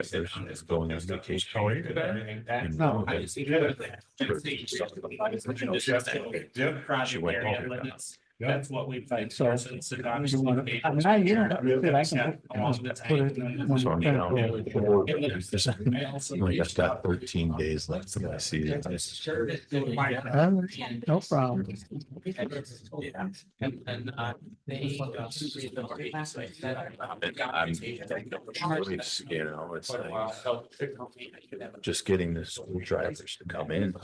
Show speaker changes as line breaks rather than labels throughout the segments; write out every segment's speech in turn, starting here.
Is going on vacation.
No.
She went home.
That's what we find.
So, I mean, I, yeah, I can put it in one
So I'm down
thing.
You only got 13 days left in my season.
No problem.
And then they.
It's like just getting the school drivers to come in.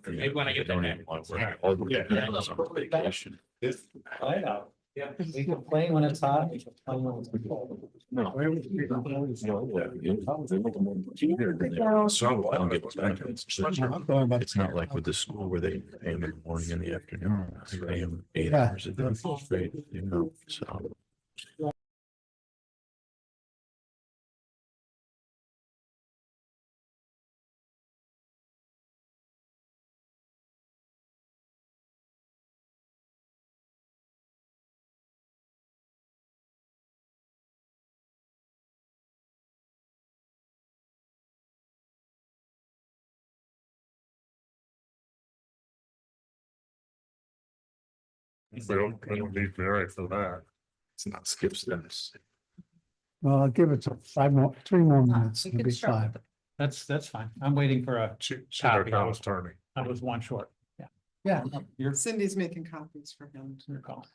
Maybe when I get
They don't
there.
even want to work. All the parents on vacation.
I know. Yeah, we complain when it's hot, we complain when it's cold.
No. So I don't get the benefits. It's not like with the school where they pay them in the morning and the afternoon. They pay them 8
Yeah.
hours a day straight, you know, so.
We don't need Mary for that.
It's not skip steps.
Well, I'll give it to 3 more minutes. It'll be 5.
That's fine. I'm waiting for a,
She's
Copy.
our town attorney.
I was one short.
Yeah.
You're
Cindy's making copies for him.
your call.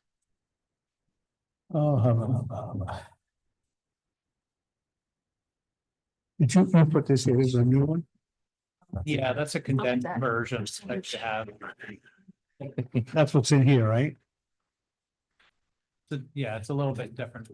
Oh. Did you put this here as a new one?
Yeah, that's a condensed version that you have.
That's what's in here, right?
Yeah, it's a little bit different.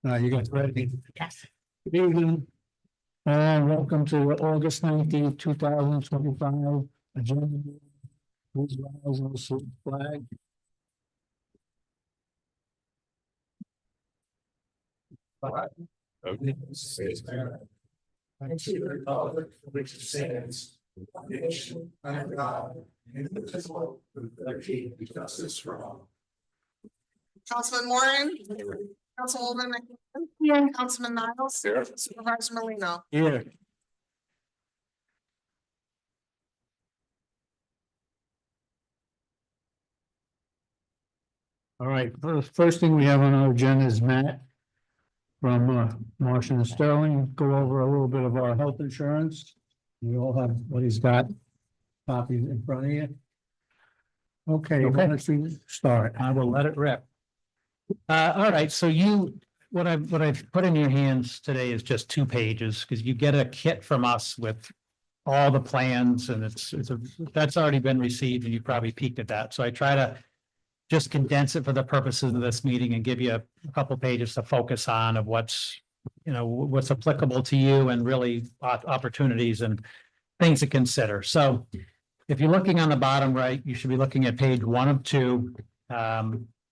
You guys ready?
Yes.
Good evening. Welcome to August 19th, 2025. Agenda. Please rise and salute the flag.
And to the republic for which it stands, one nation, under God, indivisible, with liberty and justice for all.
Councilman Warren. Councilwoman McMahon. Councilman Niles. Supervisor Molino.
Here. All right, first thing we have on our agenda is Matt from Marsh and Sterling, go over a little bit of our health insurance. You all have what he's got, copies in front of you. Okay, why don't you start?
I will let it rip. All right, so what I've put in your hands today is just 2 pages, because you get a kit from us with all the plans, and that's already been received, and you probably peeked at that. So I try to just condense it for the purposes of this meeting and give you a couple pages to focus on of what's applicable to you and really opportunities and things to consider. So if you're looking on the bottom right, you should be looking at page 1 of 2.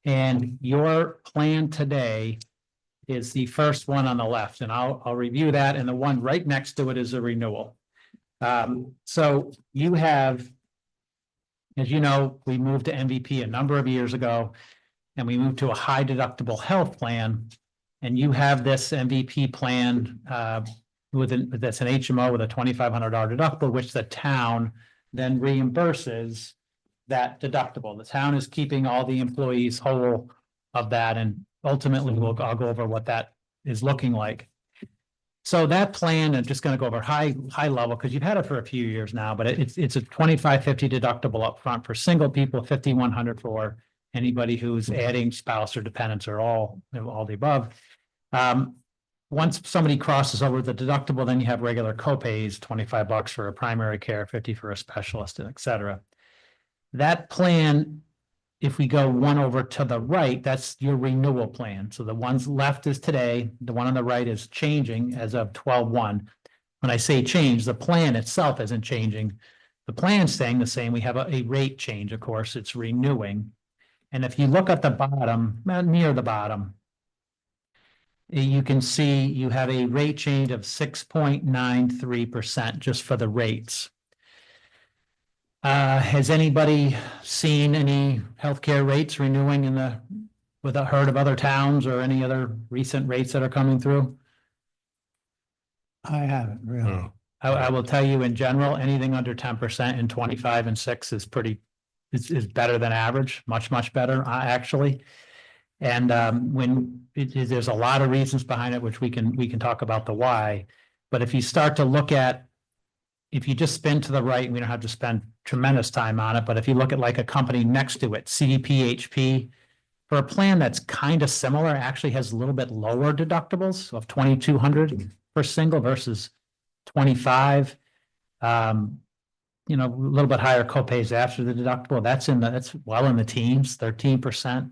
And your plan today is the first one on the left, and I'll review that. And the one right next to it is a renewal. So you have, as you know, we moved to MVP a number of years ago, and we moved to a high deductible health plan. And you have this MVP plan that's an HMO with a $2,500 deductible, which the town then reimburses that deductible. The town is keeping all the employees whole of that, and ultimately I'll go over what that is looking like. So that plan, I'm just going to go over high level because you've had it for a few years now, but it's a $2,550 deductible up front for single people, $5,100 for anybody who's adding spouse or dependents or all the above. once somebody crosses over the deductible, then you have regular copays, $25 for a primary care, 50 for a specialist, and et cetera. That plan, if we go one over to the right, that's your renewal plan. So the one's left is today, the one on the right is changing as of 12/1. When I say change, the plan itself isn't changing. The plan's staying the same. We have a rate change, of course, it's renewing. And if you look at the bottom, near the bottom, you can see you have a rate change of 6.93% just for the rates. Has anybody seen any healthcare rates renewing heard of other towns or any other recent rates that are coming through?
I haven't really.
Oh,
I will tell you in general, anything under 10% in 25 and 6 is is better than average, much better, actually. And there's a lot of reasons behind it, which we can talk about the why. But if you start to look at, if you just spin to the right, we don't have to spend tremendous time on it, but if you look at like a company next to it, CDPHP, for a plan that's kind of similar, actually has a little bit lower deductibles of 2,200 for single versus 25. You know, a little bit higher copays after the deductible. That's well in the teens, 13%.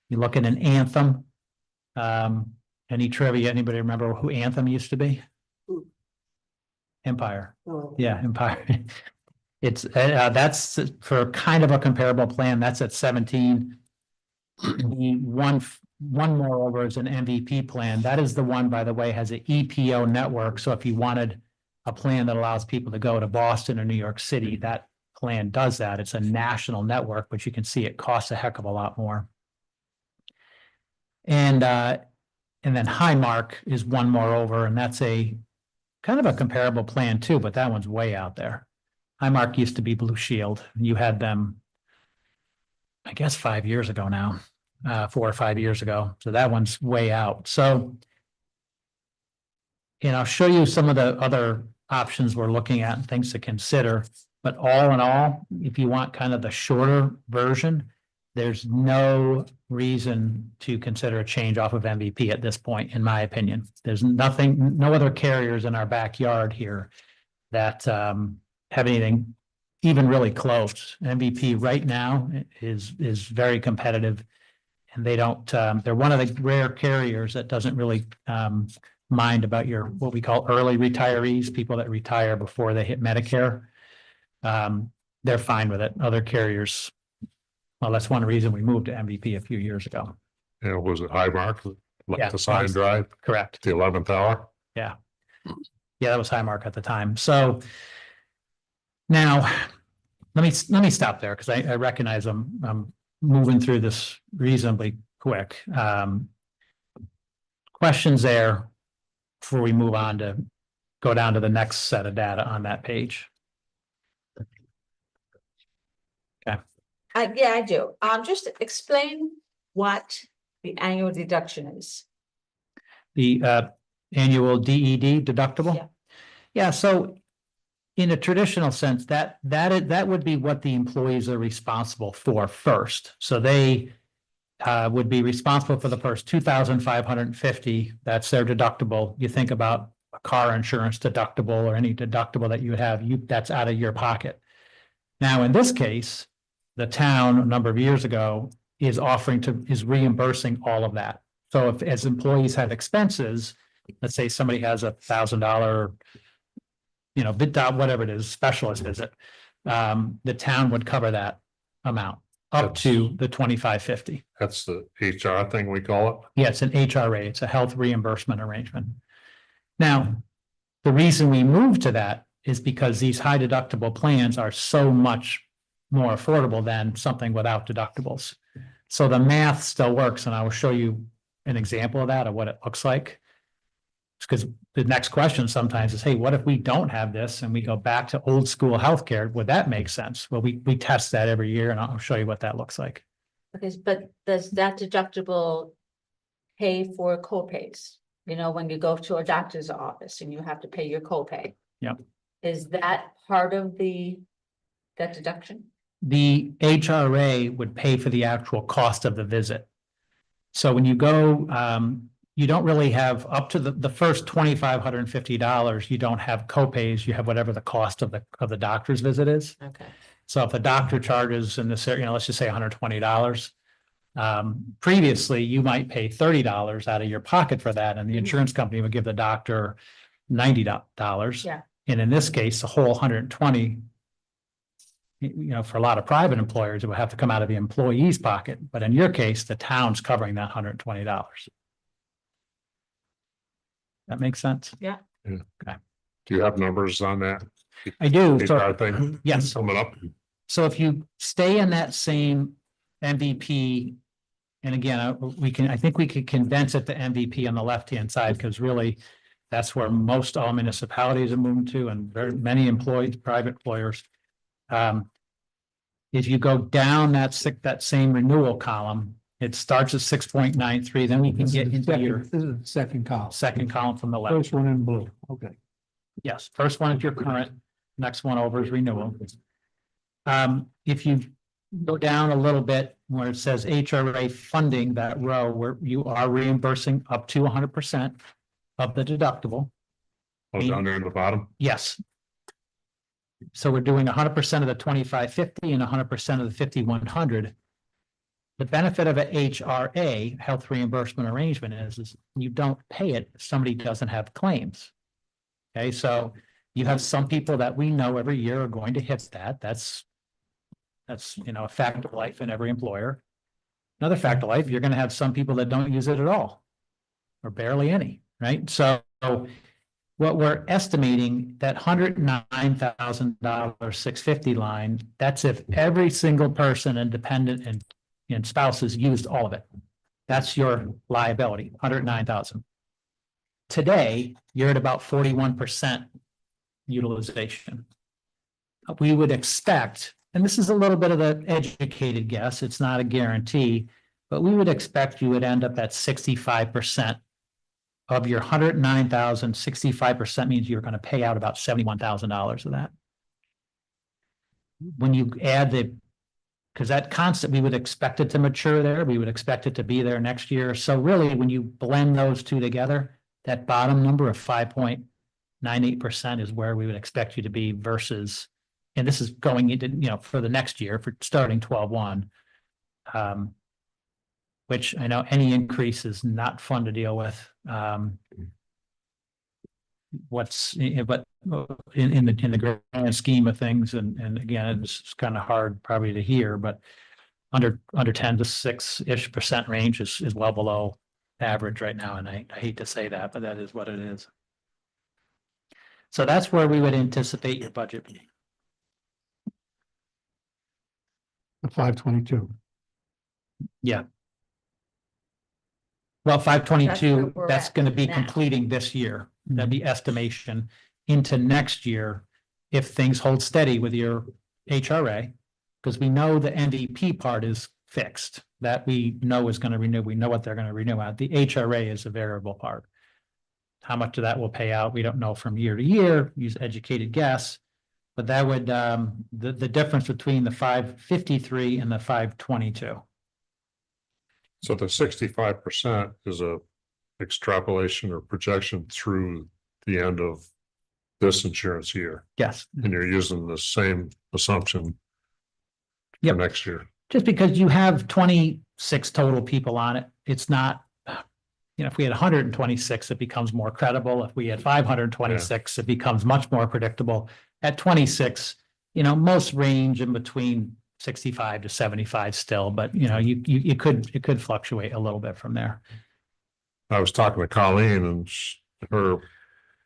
You look at an Anthem. Any trivia? Anybody remember who Anthem used to be? Empire. Yeah, Empire. It's that's for kind of a comparable plan. That's at 17. The one moreover is an MVP plan. That is the one, by the way, has an EPO network. So if you wanted a plan that allows people to go to Boston or New York City, that plan does that. It's a national network, but you can see it costs a heck of a lot more. And then Highmark is one moreover, and that's a kind of a comparable plan too, but that one's way out there. Highmark used to be Blue Shield. You had them, I guess, 5 years ago now, 4 or 5 years ago. So that one's way out. So, and I'll show you some of the other options we're looking at and things to consider. But all in all, if you want kind of the shorter version, there's no reason to consider a change off of MVP at this point, in my opinion. There's nothing, no other carriers in our backyard here that have anything even really close. MVP right now is very competitive, and they don't. They're one of the rare carriers that doesn't really mind about your what we call early retirees, people that retire before they hit Medicare. They're fine with it. Other carriers. Well, that's one reason we moved to MVP a few years ago.
yeah, was it Highmark? Like
Yeah,
the sign drive,
Correct.
the 11th hour?
Yeah, that was Highmark at the time. So now let me stop there because I recognize I'm moving through this reasonably quick. Questions there before we move on to go down to the next set of data on that page.
Yeah, I do. Just explain what the annual deduction is.
The annual DED deductible?
Yeah.
Yeah, so in a traditional sense, that would be what the employees are responsible for first. So they would be responsible for the first 2,550. That's their deductible. You think about a car insurance deductible or any deductible that you would have, that's out of your pocket. Now, in this case, the town a number of years ago is reimbursing all of that. So if as employees have expenses, let's say somebody has $1,000, whatever it is, specialist visit, the town would cover that amount up to the 2,550.
That's the HR thing we call it.
Yeah, it's an HRA. It's a health reimbursement arrangement. Now, the reason we moved to that is because these high deductible plans are so much more affordable than something without deductibles. So the math still works, and I will show you an example of that, of what it looks like. Because the next question sometimes is, hey, what if we don't have this and we go back to old school healthcare? Would that make sense? Well, we test that every year, and I'll show you what that looks like.
Okay, but does that deductible pay for copays? When you go to a doctor's office and you have to pay your copay.
Yep.
Is that part of that deduction?
The HRA would pay for the actual cost of the visit. So when you go, you don't really have up to the first $2,550, you don't have copays, you have whatever the cost of the doctor's visit is.
Okay,
So if a doctor charges in this area, let's just say $120. Previously, you might pay $30 out of your pocket for that, and the insurance company would give the doctor $90.
Yeah.
And in this case, the whole 120, for a lot of private employers, it would have to come out of the employee's pocket, but in your case, the town's covering that $120. That makes sense?
Do you have numbers on that?
I do. So,
HR thing
yes.
coming up?
So if you stay in that same MVP, and again, I think we could condense it to MVP on the left-hand side, because really that's where most all municipalities are moving to, and very many employees, private employers. If you go down that same renewal column, it starts at 6.93, then we can get into your
This is the second column.
second column from the left.
First one in blue, okay.
Yes, first one is your current, next one over is renewal. If you go down a little bit where it says HRA funding, that row where you are reimbursing up to 100% of the deductible.
Oh, down there in the bottom?
Yes. So we're doing 100% of the 2,550 and 100% of the 5,100. The benefit of a HRA, health reimbursement arrangement, is you don't pay it if somebody doesn't have claims. Okay, so you have some people that we know every year are going to hit that. That's a fact of life in every employer. Another fact of life, you're going to have some people that don't use it at all, or barely any, right? So what we're estimating, that $109,000 650 line, that's if every single person and dependent and spouses used all of it. That's your liability, 109,000. Today, you're at about 41% utilization. We would expect, and this is a little bit of an educated guess, it's not a guarantee, but we would expect you would end up at 65% of your 109,000. 65% means you're going to pay out about $71,000 of that. When you add because that constant, we would expect it to mature there. We would expect it to be there next year. So really, when you blend those two together, that bottom number of 5.98% is where we would expect you to be versus, and this is going into, for the next year, for starting 12/1, which I know any increase is not fun to deal with. But in the grand scheme of things, and again, it's kind of hard probably to hear, but under 10 to 6-ish% range is well below average right now. And I hate to say that, but that is what it is. So that's where we would anticipate your budget being.
The 522.
Yeah. Well, 522,
we're
that's
at
going to be
now.
completing this year. That'd be estimation into next year if things hold steady with your HRA, because we know the MVP part is fixed. That we know is going to renew. We know what they're going to renew at. The HRA is a variable part. How much of that will pay out, we don't know from year to year. Use educated guess, but that would the difference between the 553 and the 522.
So the 65% is a extrapolation or projection through the end of this insurance year,
Yes.
and you're using the same assumption
Yep.
for next year.
Just because you have 26 total people on it, it's not, if we had 126, it becomes more credible. If we had 526, it becomes much more predictable. At 26, most range in between 65 to 75 still, but it could fluctuate a little bit from there.
I was talking to Colleen, and her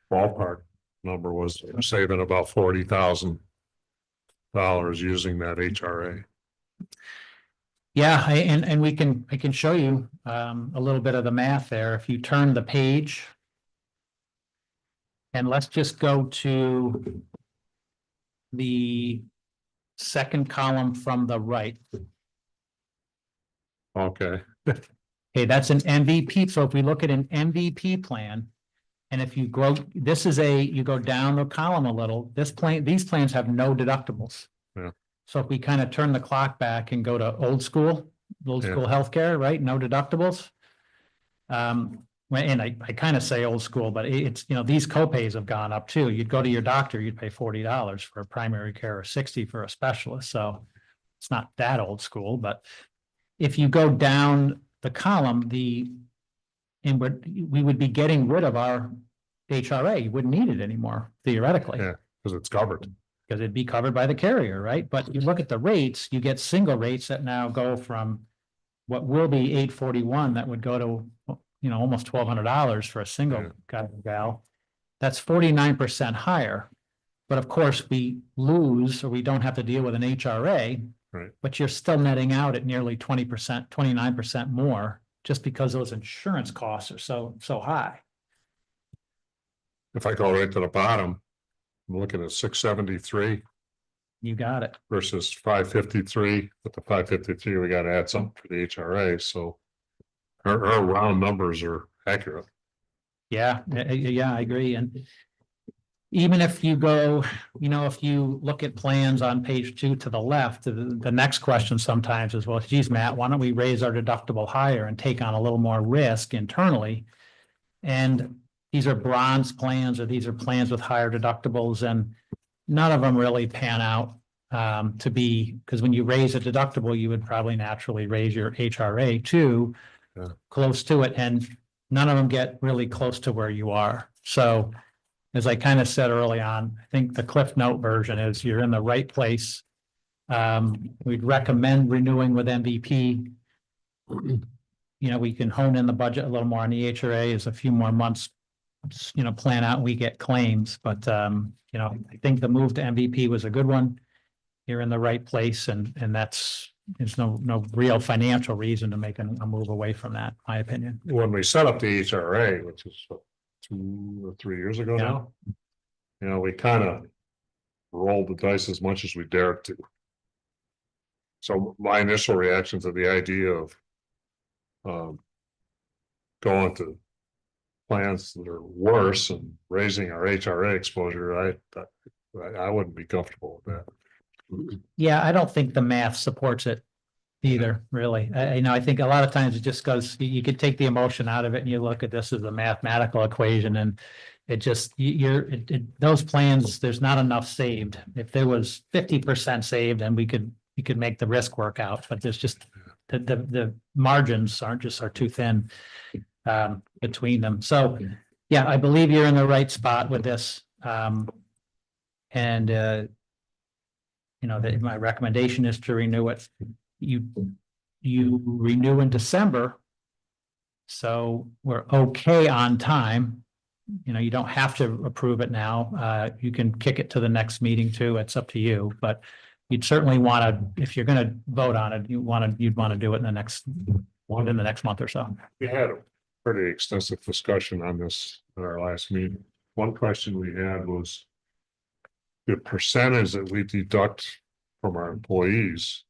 ballpark number was saving about $40,000 using that HRA.
Yeah, and I can show you a little bit of the math there. If you turn the page, and let's just go to the second column from the right.
Okay.
Okay, that's an MVP. So if we look at an MVP plan, and if you grow, you go down the column a little, these plans have no deductibles.
Yeah.
So if we kind of turn the clock back and go to old school healthcare, right? No deductibles. When and I kind of say old school, but it's, you know, these copays have gone up too. You'd go to your doctor, you'd pay $40 for a primary care or 60 for a specialist, so it's not that old school, but if you go down the column, and we would be getting rid of our HRA, you wouldn't need it anymore theoretically.
Yeah. Because it's covered.
Because it'd be covered by the carrier, right? But you look at the rates, you get single rates that now go from what will be $841, that would go to, you know, almost $1,200 for a single guy or gal. That's 49% higher. But of course, we lose, or we don't have to deal with an HRA.
Right.
But you're still netting out at nearly 20%, 29% more, just because those insurance costs are so high.
If I go right to the bottom, I'm looking at 673
You got it.
versus 553. With the 553, we got to add something for the HRA. So our round numbers are accurate.
Yeah, I agree. And even if you go, you know, if you look at plans on page 2 to the left, the next question sometimes is, well, geez, Matt, why don't we raise our deductible higher and take on a little more risk internally? And these are bronze plans, or these are plans with higher deductibles, and none of them really pan out to be, because when you raise a deductible, you would probably naturally raise your HRA too, close to it, and none of them get really close to where you are. So as I kind of said early on, I think the Cliff Note version is you're in the right place. We'd recommend renewing with MVP. You know, we can hone in the budget a little more on the HRA as a few more months, you know, plan out and we get claims. But, you know, I think the move to MVP was a good one. You're in the right place, and there's no real financial reason to make a move away from that, in my opinion.
When we set up the HRA, which is 2 or 3 years ago now, you know, we kind of rolled the dice as much as we dared to. So my initial reaction to the idea of going to plans that are worse and raising our HRA exposure, I wouldn't be comfortable with that.
Yeah, I don't think the math supports it either, really. You know, I think a lot of times it just goes, you could take the emotion out of it and you look at this as a mathematical equation, and it just, those plans, there's not enough saved. If there was 50% saved, then we could make the risk work out, but there's just, the margins are too thin between them. So, yeah, I believe you're in the right spot with this. And you know, that my recommendation is to renew it. You renew in December. So we're okay on time. You know, you don't have to approve it now. You can kick it to the next meeting too. It's up to you, but you'd certainly want to, if you're going to vote on it, you'd want to do it within the next month or so.
We had a pretty extensive discussion on this at our last meeting. One question we had was the percentage that we deduct from our employees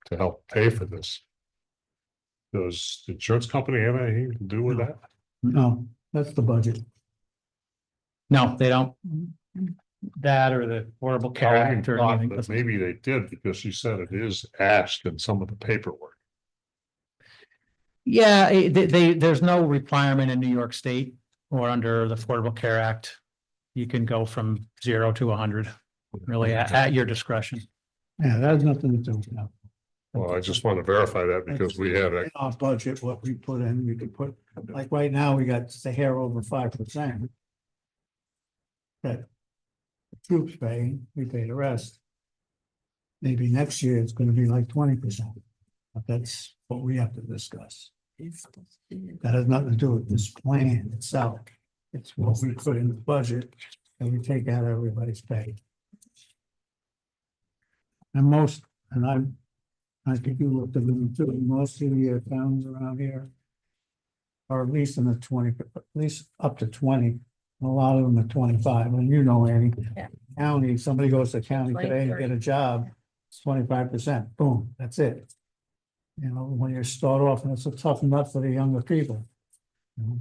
to help pay for this. Does the insurance company have anything to do with that?
No, that's the budget.
No, they don't. That or the Affordable Care Act or anything.
But maybe they did, because she said it is asked in some of the paperwork.
Yeah, there's no requirement in New York State or under the Affordable Care Act. You can go from 0 to 100, really at your discretion.
Yeah, that has nothing to do with that.
Well, I just want to verify that because we had
In our budget, what we put in, we could put, like right now, we got just a hair over 5%. That troops pay, we pay the rest. Maybe next year it's gonna be like 20%. But that's what we have to discuss. That has nothing to do with this plan itself. It's what we put in the budget and we take out everybody's pay. And I think you looked at them too, most of the towns around here are at least in the 20, at least up to 20. A lot of them are 25, and you know, Annie,
Yeah.
county, somebody goes to county
20,
today and get a job, it's 25%, boom, that's it. You know, when you start off, and it's a tough nut for the younger people. You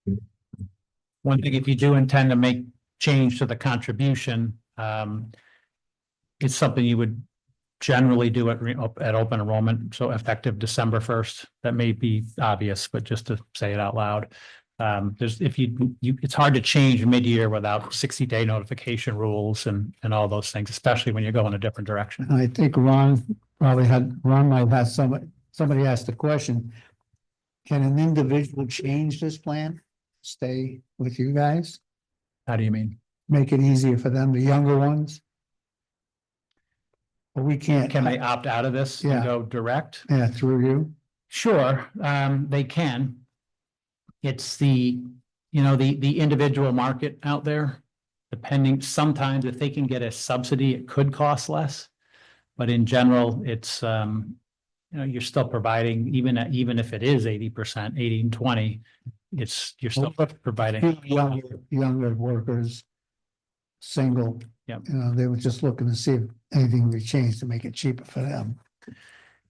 know?
One thing, if you do intend to make change to the contribution, it's something you would generally do it at open enrollment, so effective December 1st. That may be obvious, but just to say it out loud. If it's hard to change mid-year without 60-day notification rules and all those things, especially when you go in a different direction.
I think Ron might have somebody asked the question. Can an individual change this plan? Stay with you guys?
How do you mean?
Make it easier for them, the younger ones? But we can't.
Can they opt out of this and
Yeah.
go direct?
Yeah, through you.
Sure, they can. It's the individual market out there. Depending, sometimes if they can get a subsidy, it could cost less. But in general, it's, you're still providing, even if it is 80%, 80 and 20, you're still providing.
Younger workers, single.
Yep.
They were just looking to see if anything would change to make it cheaper for them.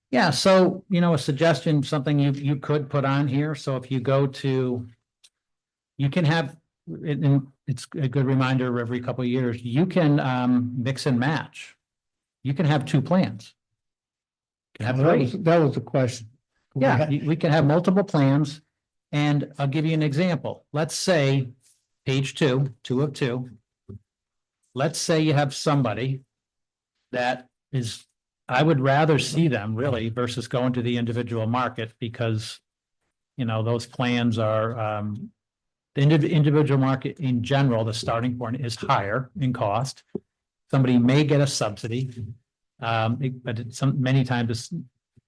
Yeah, so, a suggestion, something you could put on here, so if you go to, you can have, and it's a good reminder every couple of years, you can mix and match. You can have two plans. You can have three.
That was the question.
Yeah, we can have multiple plans, and I'll give you an example. Let's say, page 2 of 2. Let's say you have somebody that is, I would rather see them really versus going to the individual market because, those plans are, the individual market in general, the starting point is higher in cost. Somebody may get a subsidy, but many times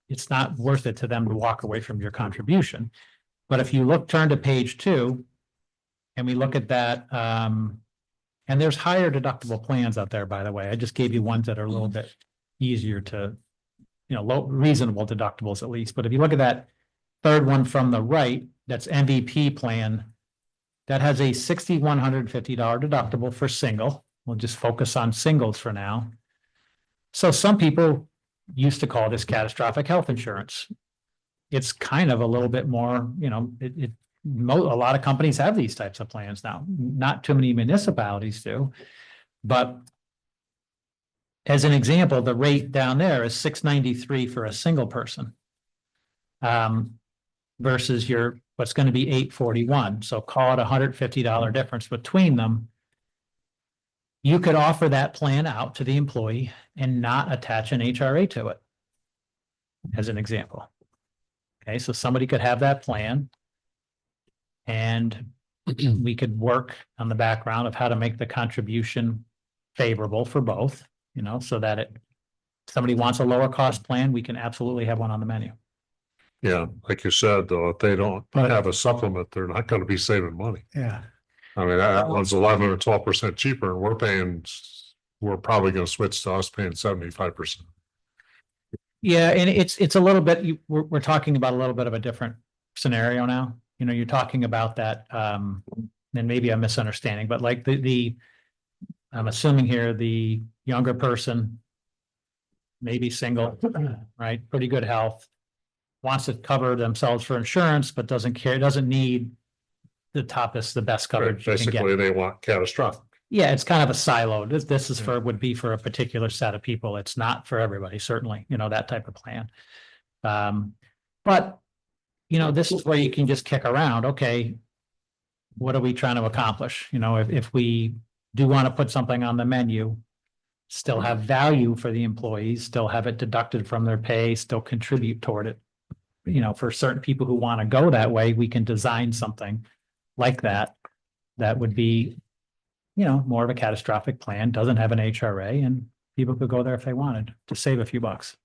it's not worth it to them to walk away from your contribution. But if you turn to page 2 and we look at that, and there's higher deductible plans out there, by the way. I just gave you ones that are a little bit easier to, reasonable deductibles at least. But if you look at that third one from the right, that's MVP plan, that has a $6,150 deductible for single. We'll just focus on singles for now. So some people used to call this catastrophic health insurance. It's kind of a little bit more, a lot of companies have these types of plans now. Not too many municipalities do, but as an example, the rate down there is $693 for a single person, versus what's going to be $841. So call it $150 difference between them. You could offer that plan out to the employee and not attach an HRA to it, as an example. Okay, so somebody could have that plan. And we could work on the background of how to make the contribution favorable for both, so that if somebody wants a lower cost plan, we can absolutely have one on the menu.
Yeah, like you said, though, if they don't have a supplement, they're not gonna be saving money.
Yeah.
I mean, that one's 11 or 12% cheaper, and we're probably gonna switch to us paying 75%.
Yeah, and it's a little bit, we're talking about a little bit of a different scenario now. You're talking about that, and maybe I'm misunderstanding, but like I'm assuming here, the younger person, maybe single, right? Pretty good health, wants to cover themselves for insurance, but doesn't need the best coverage. you can get.
Basically, they want catastrophic.
Yeah, it's kind of a silo. This is would be for a particular set of people. It's not for everybody, certainly, that type of plan. But this is where you can just kick around. Okay, what are we trying to accomplish? If we do want to put something on the menu, still have value for the employees, still have it deducted from their pay, still contribute toward it. For certain people who want to go that way, we can design something like that would be, more of a catastrophic plan, doesn't have an HRA, and people could go there if they wanted to save a few bucks.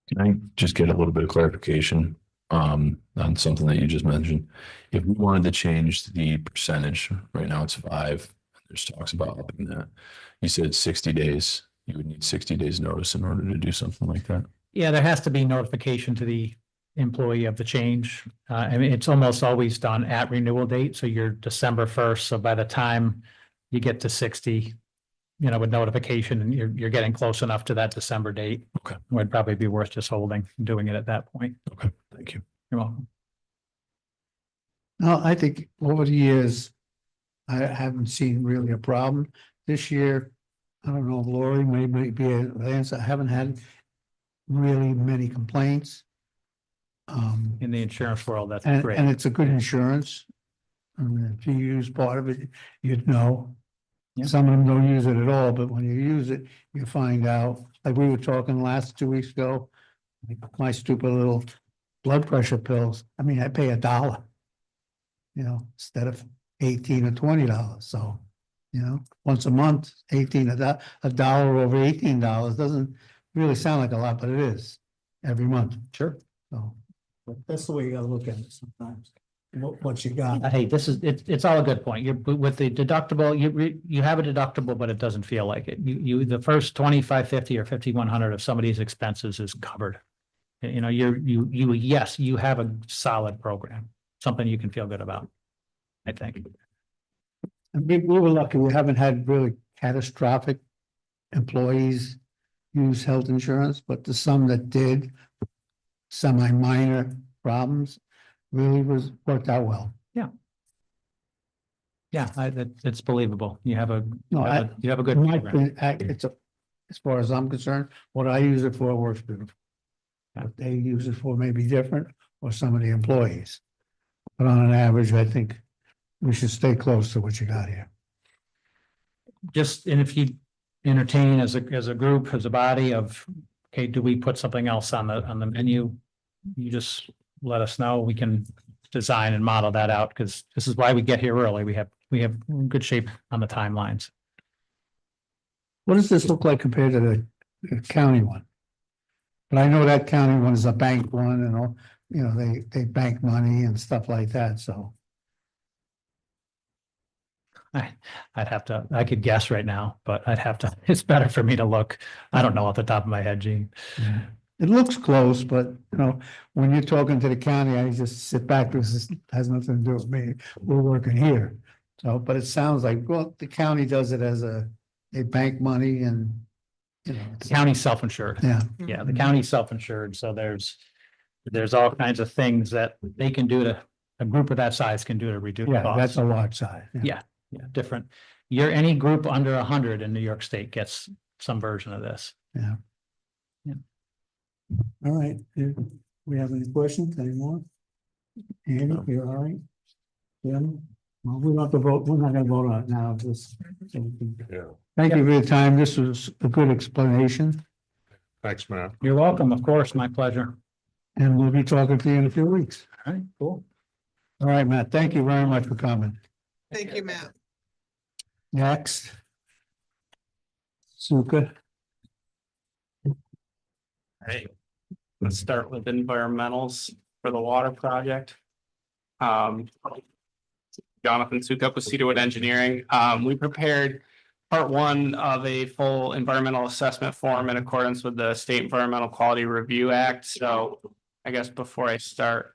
Can I just get a little bit of clarification on something that you just mentioned? If we wanted to change the percentage, right now it's 5, there's talks about upping that. You said 60 days, you would need 60 days notice in order to do something like that.
Yeah, there has to be notification to the employee of the change. It's almost always done at renewal date, so you're December 1st. So by the time you get to 60, with notification, and you're getting close enough to that December date.
Okay. It
would probably be worth just doing it at that point.
Okay, thank you.
You're welcome.
No, I think over the years, I haven't seen really a problem. This year, I don't know, Lori may be able to answer. I haven't had really many complaints.
In the insurance world, that's
And
great.
it's a good insurance. I mean, if you use part of it, you'd know.
Yeah.
Some of them don't use it at all, but when you use it, you find out, like we were talking last 2 weeks ago. like My stupid little blood pressure pills, I mean, I pay $1. Instead of $18 or $20, so, once a month, 18, a dollar over $18 doesn't really sound like a lot, but it is. Every month,
Sure.
so, but that's the way you gotta look at it sometimes, what you got.
Hey, it's all a good point. You're with the deductible, you have a deductible, but it doesn't feel like it. The first 25, 50 or 5,100 of somebody's expenses is covered. Yes, you have a solid program, something you can feel good about, I think.
And we were lucky, we haven't had really catastrophic employees use health insurance, but the some that did, semi-minor problems, really worked out well.
Yeah, it's believable. You have a,
No,
you have a good
My,
program.
as far as I'm concerned, what I use it for works beautiful. What they use it for may be different, or some of the employees. But on an average, I think we should stay close to what you got here.
And if you entertain as a group, as a body of, okay, do we put something else on the menu? You just let us know. We can design and model that out, because this is why we get here early. We have good shape on the timelines.
What does this look like compared to the county one? But I know that county one is a bank one and all, they bank money and stuff like that, so.
I could guess right now, but it's better for me to look. I don't know off the top of my head, Gene.
Yeah. It looks close, but when you're talking to the county, I just sit back, this has nothing to do with me. We're working here. So, but it sounds like, well, the county does it as they bank money and,
The county's self-insured.
yeah.
Yeah, the county's self-insured, so there's all kinds of things that they can do a group of that size can do to reduce
Yeah,
costs.
that's a large size.
Yeah, different. Any group under 100 in New York State gets some version of this.
Yeah.
Yeah.
All right. Do we have any questions anymore? Andy, you're all right? Yeah. Well, we don't have to vote. We're not gonna vote on it now. Just.
Yeah,
Thank you for your time. This was a good explanation,
thanks, Matt.
You're welcome, of course, my pleasure.
and we'll be talking to you in a few weeks.
All right, cool.
All right, Matt, thank you very much for coming.
Thank you, Matt.
Next. Suka.
Right, let's start with environmentals for the water project. Jonathan Sukup with Cedarwood Engineering. We prepared part one of a full environmental assessment form in accordance with the State Environmental Quality Review Act. So I guess before I start,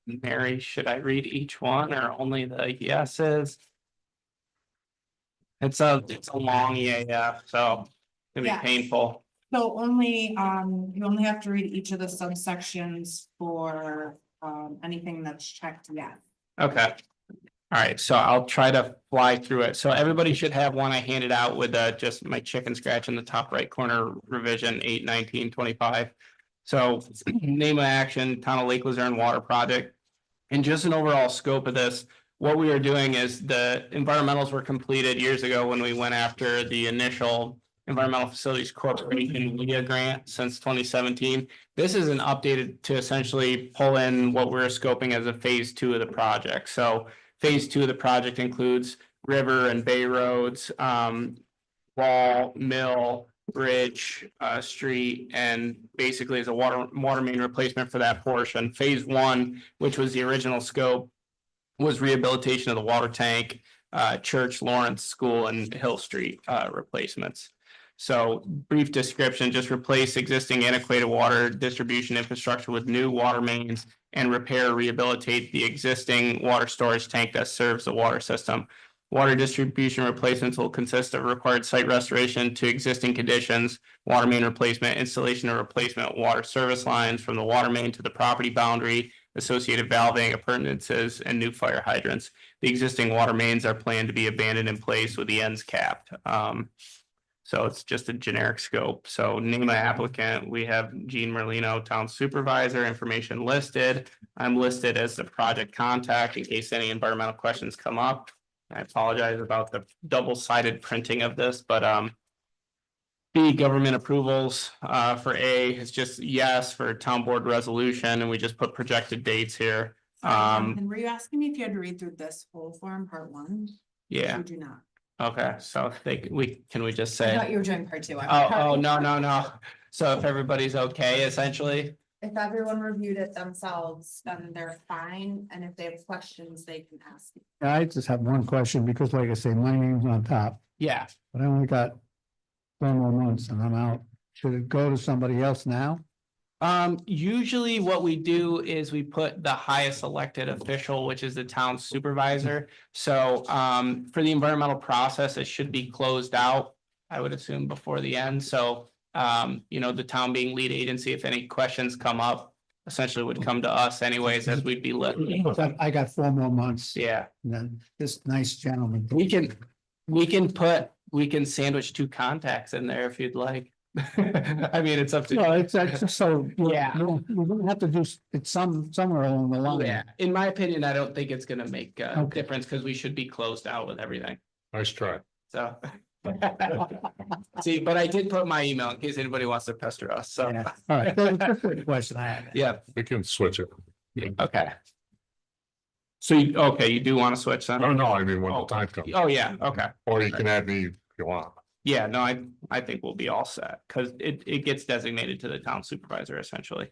Mary, should I read each one or only the yeses? It's a long EAF, so it'll be
Yes.
painful.
So you only have to read each of the subsections for, anything that's checked yet.
Okay. All right, so I'll try to fly through it. So everybody should have one I handed out with just my chicken scratch in the top right corner, revision 8/19/25. So name of action, Town of Lake Luzerne Water Project. And just an overall scope of this, what we are doing is the environmentals were completed years ago when we went after the initial Environmental Facilities Corporation WIA grant since 2017. This is an updated to essentially pull in what we're scoping as a phase 2 of the project. So phase 2 of the project includes river and bay roads, wall, mill, bridge, street, and basically is a water main replacement for that portion. Phase 1, which was the original scope, was rehabilitation of the water tank, Church, Lawrence School, and Hill Street replacements. So brief description, just replace existing antiquated water distribution infrastructure with new water mains and repair, rehabilitate the existing water storage tank that serves the water system. Water distribution replacements will consist of required site restoration to existing conditions, water main replacement, installation or replacement water service lines from the water main to the property boundary, associated valving, appurtenances, and new fire hydrants. The existing water mains are planned to be abandoned in place with the ends capped. So it's just a generic scope. So name of applicant, we have Gene Merlino, town supervisor, information listed. I'm listed as the project contact in case any environmental questions come up. I apologize about the double-sided printing of this, but B, government approvals, for A is just yes for town board resolution, and we just put projected dates here.
And were you asking me if you had to read through this whole form, part one?
Yeah,
You do not.
okay, so can we just
I
say,
thought you were doing part two.
oh, no. So if everybody's okay, essentially,
If everyone reviewed it themselves, then they're fine, and if they have questions, they can ask.
I just have one question because like I say, my name's on top,
yeah.
but I only got 4 more months and I'm out. Should it go to somebody else now?
Usually what we do is we put the highest elected official, which is the town supervisor. So, for the environmental process, it should be closed out, I would assume, before the end. So, the town being lead agency, if any questions come up, essentially would come to us anyways, as we'd be looking.
I got 4 more months.
Yeah,
And then this nice gentleman.
we can sandwich 2 contacts in there if you'd like. I mean, it's up to.
No, it's just so.
Yeah.
We're gonna have to do it somewhere along the line.
Yeah, in my opinion, I don't think it's gonna make a
Okay.
difference because we should be closed out with everything,
Nice try.
so. See, but I did put my email in case anybody wants to pester us, so,
Yeah. All right, that's a good question I had.
yeah,
We can switch it.
okay. So you do want to switch then?
No, I mean, when the time comes,
Oh, yeah, okay.
or you can add me if you want.
Yeah, no, I think we'll be all set, because it gets designated to the town supervisor essentially.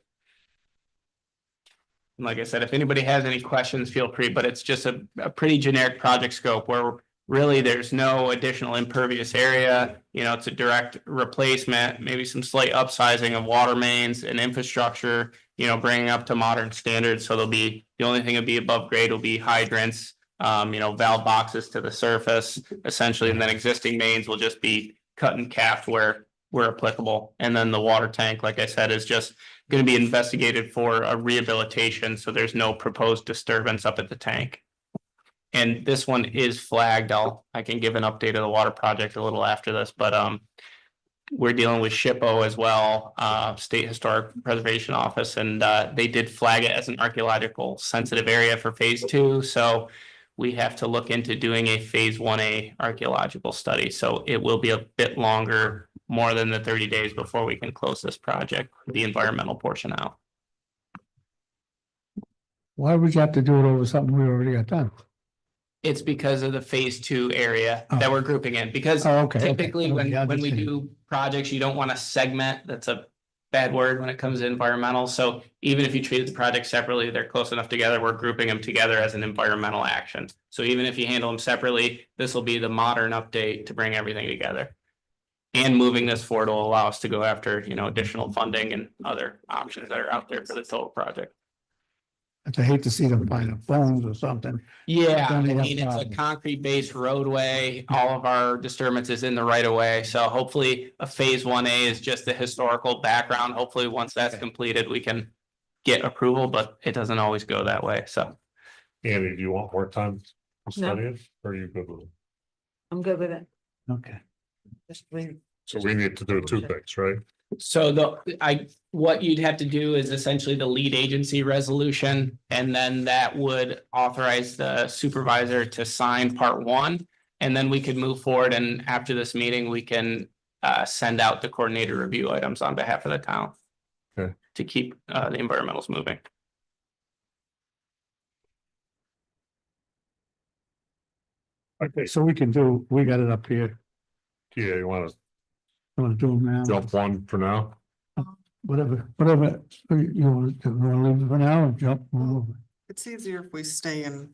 And like I said, if anybody has any questions, feel free, but it's just a pretty generic project scope where really there's no additional impervious area. It's a direct replacement, maybe some slight upsizing of water mains and infrastructure, bringing up to modern standards. So the only thing that'll be above grade will be hydrants, valve boxes to the surface essentially, and then existing mains will just be cut and capped where applicable. And then the water tank, like I said, is just going to be investigated for a rehabilitation. So there's no proposed disturbance up at the tank. And this one is flagged. I can give an update of the water project a little after this, but we're dealing with SHPO as well, State Historic Preservation Office, and they did flag it as an archaeological sensitive area for phase 2. So we have to look into doing a phase 1A archaeological study. So it will be a bit longer, more than the 30 days before we can close this project, the environmental portion out.
Why would you have to do it over something we already got done?
It's because of the phase 2 area that we're grouping in, because
Oh, okay.
typically
Okay.
when
Yeah,
we
understand.
do projects, you don't want to segment. That's a bad word when it comes to environmental. So even if you treated the project separately, they're close enough together. We're grouping them together as an environmental action. So even if you handle them separately, this will be the modern update to bring everything together. And moving this forward will allow us to go after, additional funding and other options that are out there for the total project.
I hate to see them finding phones or something.
Yeah, I
Then they have
mean, it's a
problems.
concrete based roadway, all of our disturbances in the right of way, so hopefully a phase 1A is just the historical background. Hopefully, once that's completed, we can get approval, but it doesn't always go that way, so.
Andy, do you want more time to study it, or are you good with it?
I'm good with it.
Okay.
So we need to do 2 things, right?
So what you'd have to do is essentially the lead agency resolution, and then that would authorize the supervisor to sign part 1. And then we could move forward, and after this meeting, we can send out the coordinated review items on behalf of the town.
Okay.
To keep the environmentals moving.
Okay, so we got it up here.
Yeah, you want to
You want to do them now?
jump one for now?
Whatever, you want to leave it for now or jump? over?
It's easier if we stay in.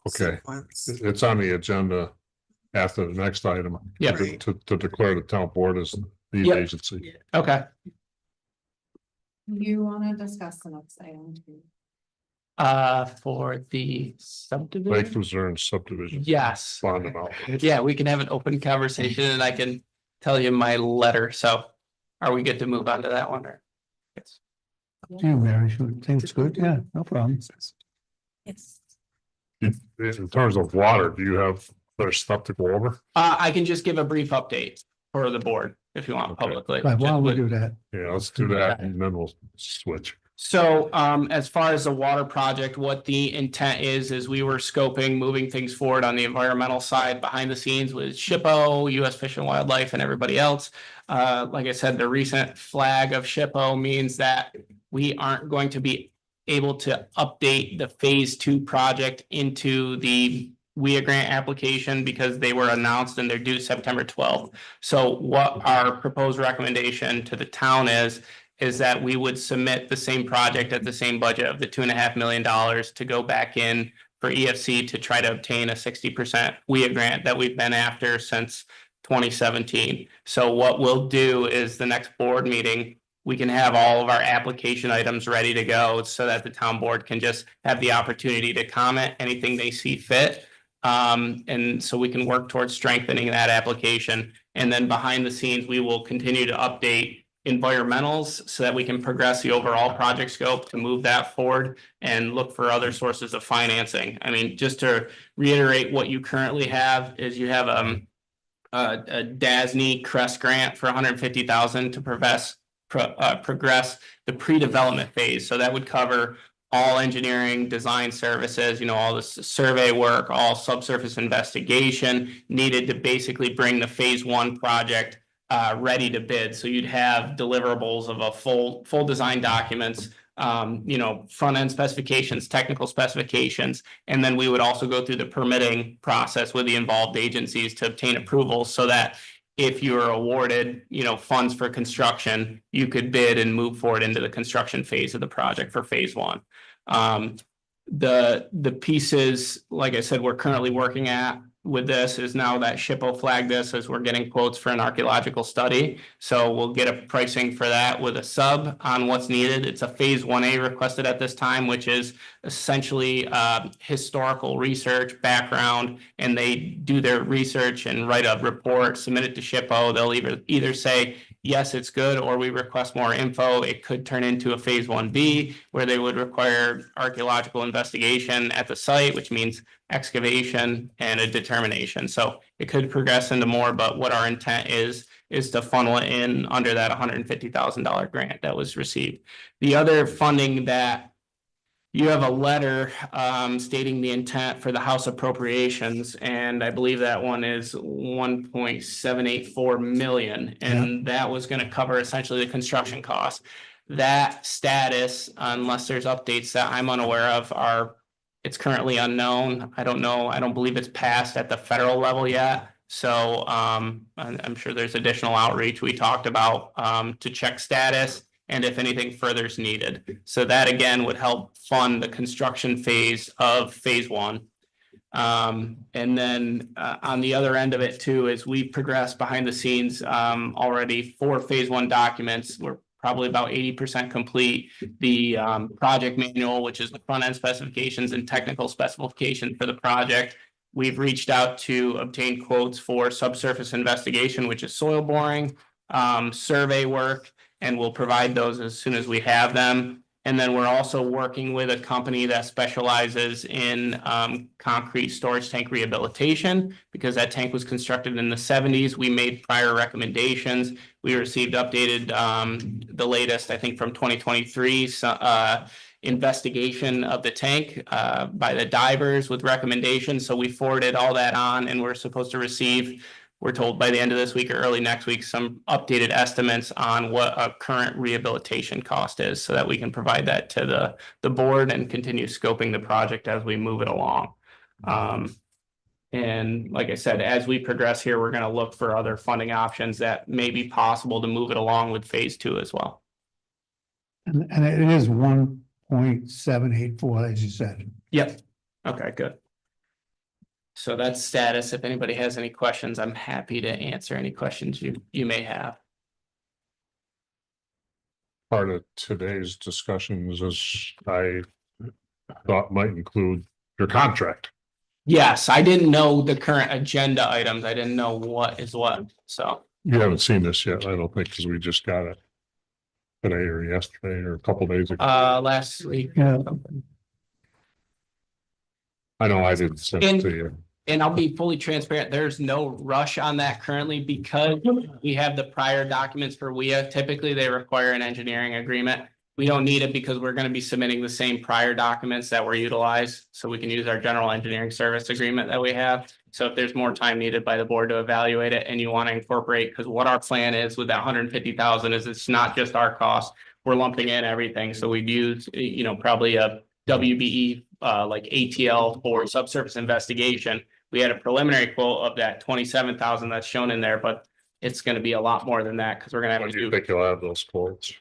Okay.
sequence.
It's on the agenda after the next item.
Yeah.
Right.
To declare the town board as the
Yep.
agency.
Okay.
You wanna discuss the next item too?
For the
Lake
subdivision?
Luzerne subdivision.
Yes.
Bond amount.
Yeah, we can have an open conversation and I can tell you my letter. So are we good to move on to that one or? Yes.
You, Mary, should think it's good, yeah, no problem.
It's.
In terms of water, do you have their stuff to go over?
I can just give a brief update. for the board if you want
Okay.
publicly.
Right, why don't we
Just with-
do that?
Yeah, let's do that and then we'll switch.
So, as far as the water project, what the intent is we were scoping, moving things forward on the environmental side behind the scenes with SHPO, US Fish and Wildlife and everybody else. Like I said, the recent flag of SHPO means that we aren't going to be able to update the phase 2 project into the WIA grant application because they were announced and they're due September 12th. So what our proposed recommendation to the town is that we would submit the same project at the same budget of the $2.5 million to go back in for EFC to try to obtain a 60% WIA grant that we've been after since 2017. So what we'll do is the next board meeting, we can have all of our application items ready to go so that the town board can just have the opportunity to comment anything they see fit. And so we can work towards strengthening that application. And then behind the scenes, we will continue to update environmentals so that we can progress the overall project scope to move that forward and look for other sources of financing. I mean, just to reiterate, what you currently have is you have a DASNY CREST grant for $150,000 to progress the pre-development phase. So that would cover all engineering, design services, all the survey work, all subsurface investigation needed to basically bring the phase 1 project ready to bid. So you'd have deliverables of a full design documents, front end specifications, technical specifications, and then we would also go through the permitting process with the involved agencies to obtain approval so that if you are awarded, funds for construction, you could bid and move forward into the construction phase of the project for phase 1. The pieces, like I said, we're currently working at with this is now that SHPO flagged this as we're getting quotes for an archaeological study. So we'll get a pricing for that with a sub on what's needed. It's a phase 1A requested at this time, which is essentially historical research background, and they do their research and write a report, submit it to SHPO. They'll either say, yes, it's good, or we request more info. It could turn into a phase 1B where they would require archaeological investigation at the site, which means excavation and a determination. So it could progress into more, but what our intent is to funnel it in under that $150,000 grant that was received. The other funding that you have a letter stating the intent for the House appropriations, and I believe that one is 1.784 million, and that was going to cover essentially the construction costs. That status, unless there's updates that I'm unaware of, it's currently unknown. I don't know. I don't believe it's passed at the federal level yet. So I'm sure there's additional outreach we talked about to check status and if anything further is needed. So that again would help fund the construction phase of phase 1. And then on the other end of it too, as we progress behind the scenes already for phase 1 documents, we're probably about 80% complete. The project manual, which is the front end specifications and technical specification for the project. We've reached out to obtain quotes for subsurface investigation, which is soil boring, survey work, and we'll provide those as soon as we have them. And then we're also working with a company that specializes in concrete storage tank rehabilitation, because that tank was constructed in the 70s. We made prior recommendations. We received updated, the latest, I think from 2023, investigation of the tank by the divers with recommendations. So we forwarded all that on, and we're supposed to receive, we're told by the end of this week or early next week, some updated estimates on what a current rehabilitation cost is so that we can provide that to the board and continue scoping the project as we move it along. And like I said, as we progress here, we're going to look for other funding options that may be possible to move it along with phase 2 as well.
And it is 1.784, as you said.
Yep. Okay, good. So that's status. If anybody has any questions, I'm happy to answer any questions you may have.
Part of today's discussions is I thought might include your contract.
Yes, I didn't know the current agenda items. I didn't know what is what, so.
You haven't seen this yet, I don't think, because we just got it today or yesterday or a couple days ago.
Last week.
Yeah.
I know I didn't send it to you.
And I'll be fully transparent, there's no rush on that currently because we have the prior documents for WIA. Typically, they require an engineering agreement. We don't need it because we're gonna be submitting the same prior documents that were utilized, so we can use our general engineering service agreement that we have. So if there's more time needed by the board to evaluate it and you want to incorporate, because what our plan is with that 150,000 is it's not just our cost. We're lumping in everything, so we'd use, probably a WBE, like ATL for subsurface investigation. We had a preliminary quote of that 27,000 that's shown in there, but it's gonna be a lot more than that, because we're gonna have
When
to
do you
do.
think you'll have those quotes?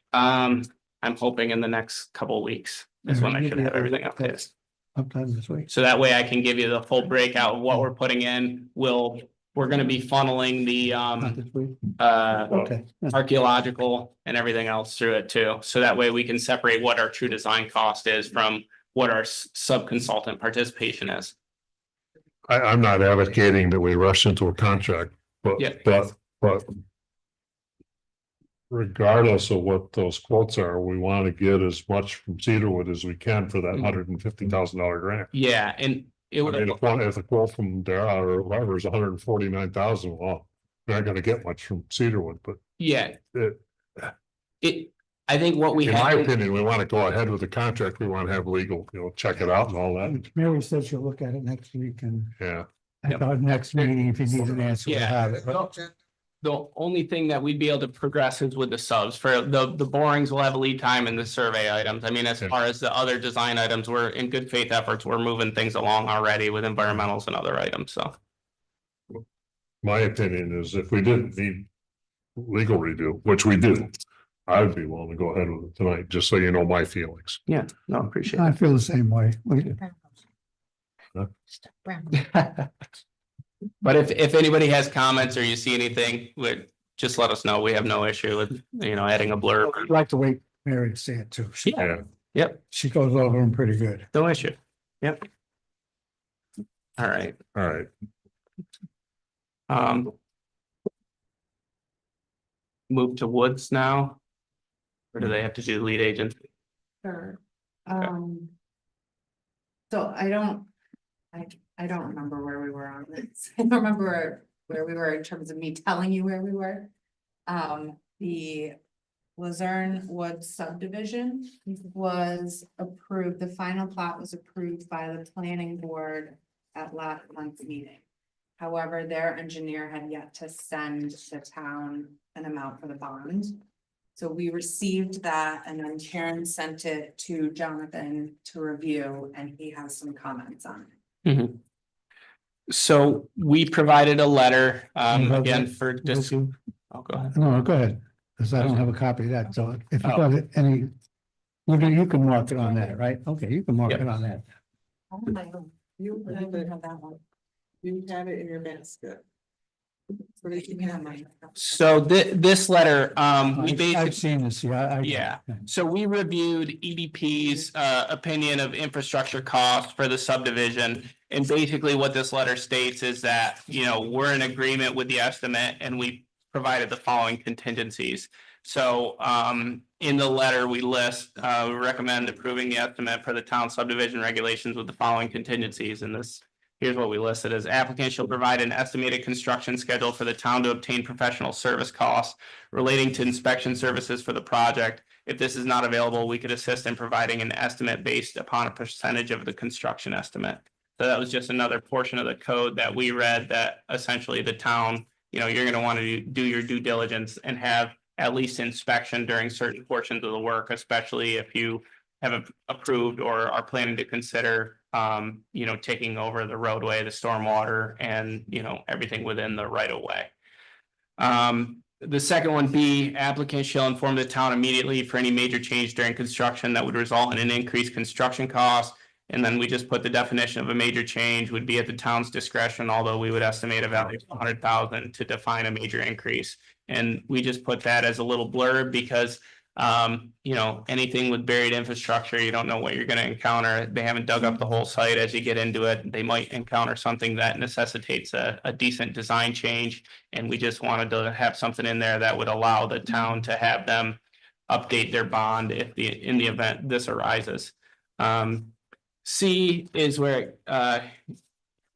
I'm hoping in the next couple of weeks is when I should have everything updated.
Sometime this week.
So that way I can give you the full breakout of what we're putting in. We're gonna be funneling the
Not this week. Okay.
archaeological and everything else through it too. So that way we can separate what our true design cost is from what our sub-consultant participation is.
I'm not advocating that we rush into a contract,
Yeah.
but regardless of what those quotes are, we want to get as much from Cedarwood as we can for that $150,000 grant.
Yeah, and it
I
would.
mean, if the quote from Dara or whoever is 149,000, well, we're not gonna get much from Cedarwood, but
Yeah,
it,
I think what we
in my
have,
opinion, we want to go ahead with the contract. We want to have legal, check it out and all that.
Mary said she'll look at it next week and
Yeah.
I thought next meeting, if you need an answer, we'll
Yeah.
have it. But
the only thing that we'd be able to progress is with the subs. For the borings will have a lead time in the survey items. I mean, as
Yeah.
far as the other design items, we're in good faith efforts. We're moving things along already with environmentals and other items, so.
My opinion is if we didn't need legal review, which we do, I would be willing to go ahead with it tonight, just so you know my feelings.
Yeah, no, appreciate
I feel the same way.
it. But if anybody has comments or you see anything, just let us know. We have no issue with, adding a blurb.
I'd like to wait Mary to see it too.
Yeah.
Yep,
She goes over them pretty good.
no issue. Yep. All right,
All right.
move to Woods now. Or do they have to do lead agent?
Sure. So I don't remember where we were on this. I don't remember where we were in terms of me telling you where we were. The Luzerne Woods subdivision was approved, the final plat was approved by the planning board at last month's meeting. However, their engineer had yet to send the town an amount for the bond. So we received that and then Karen sent it to Jonathan to review and he has some comments on it.
So we provided a letter,
You have
again,
that?
for just, oh, go ahead.
No, go ahead, because I don't have a copy of that, so if you
Oh.
got any. You can mark it on that, right? Okay, you can mark
Yep.
it on that.
You have it,
have that one.
you have it in your basket. So you can have mine.
So this letter, we
I've
basically,
seen this, yeah.
Yeah. so we reviewed EDP's opinion of infrastructure costs for the subdivision. And basically what this letter states is that, we're in agreement with the estimate and we provided the following contingencies. So in the letter, we list, we recommend approving the estimate for the town subdivision regulations with the following contingencies. And this, here's what we listed as: applicant shall provide an estimated construction schedule for the town to obtain professional service costs relating to inspection services for the project. If this is not available, we could assist in providing an estimate based upon a percentage of the construction estimate. So that was just another portion of the code that we read that essentially the town, you're going to want to do your due diligence and have at least inspection during certain portions of the work, especially if you have approved or are planning to consider, taking over the roadway, the stormwater, and, everything within the right of way. The second one, B, applicant shall inform the town immediately for any major change during construction that would result in an increased construction cost. And then we just put the definition of a major change would be at the town's discretion, although we would estimate a value of 100,000 to define a major increase. And we just put that as a little blurb because, anything with buried infrastructure, you don't know what you're going to encounter. They haven't dug up the whole site. As you get into it, they might encounter something that necessitates a decent design change. And we just wanted to have something in there that would allow the town to have them update their bond in the event this arises. C is where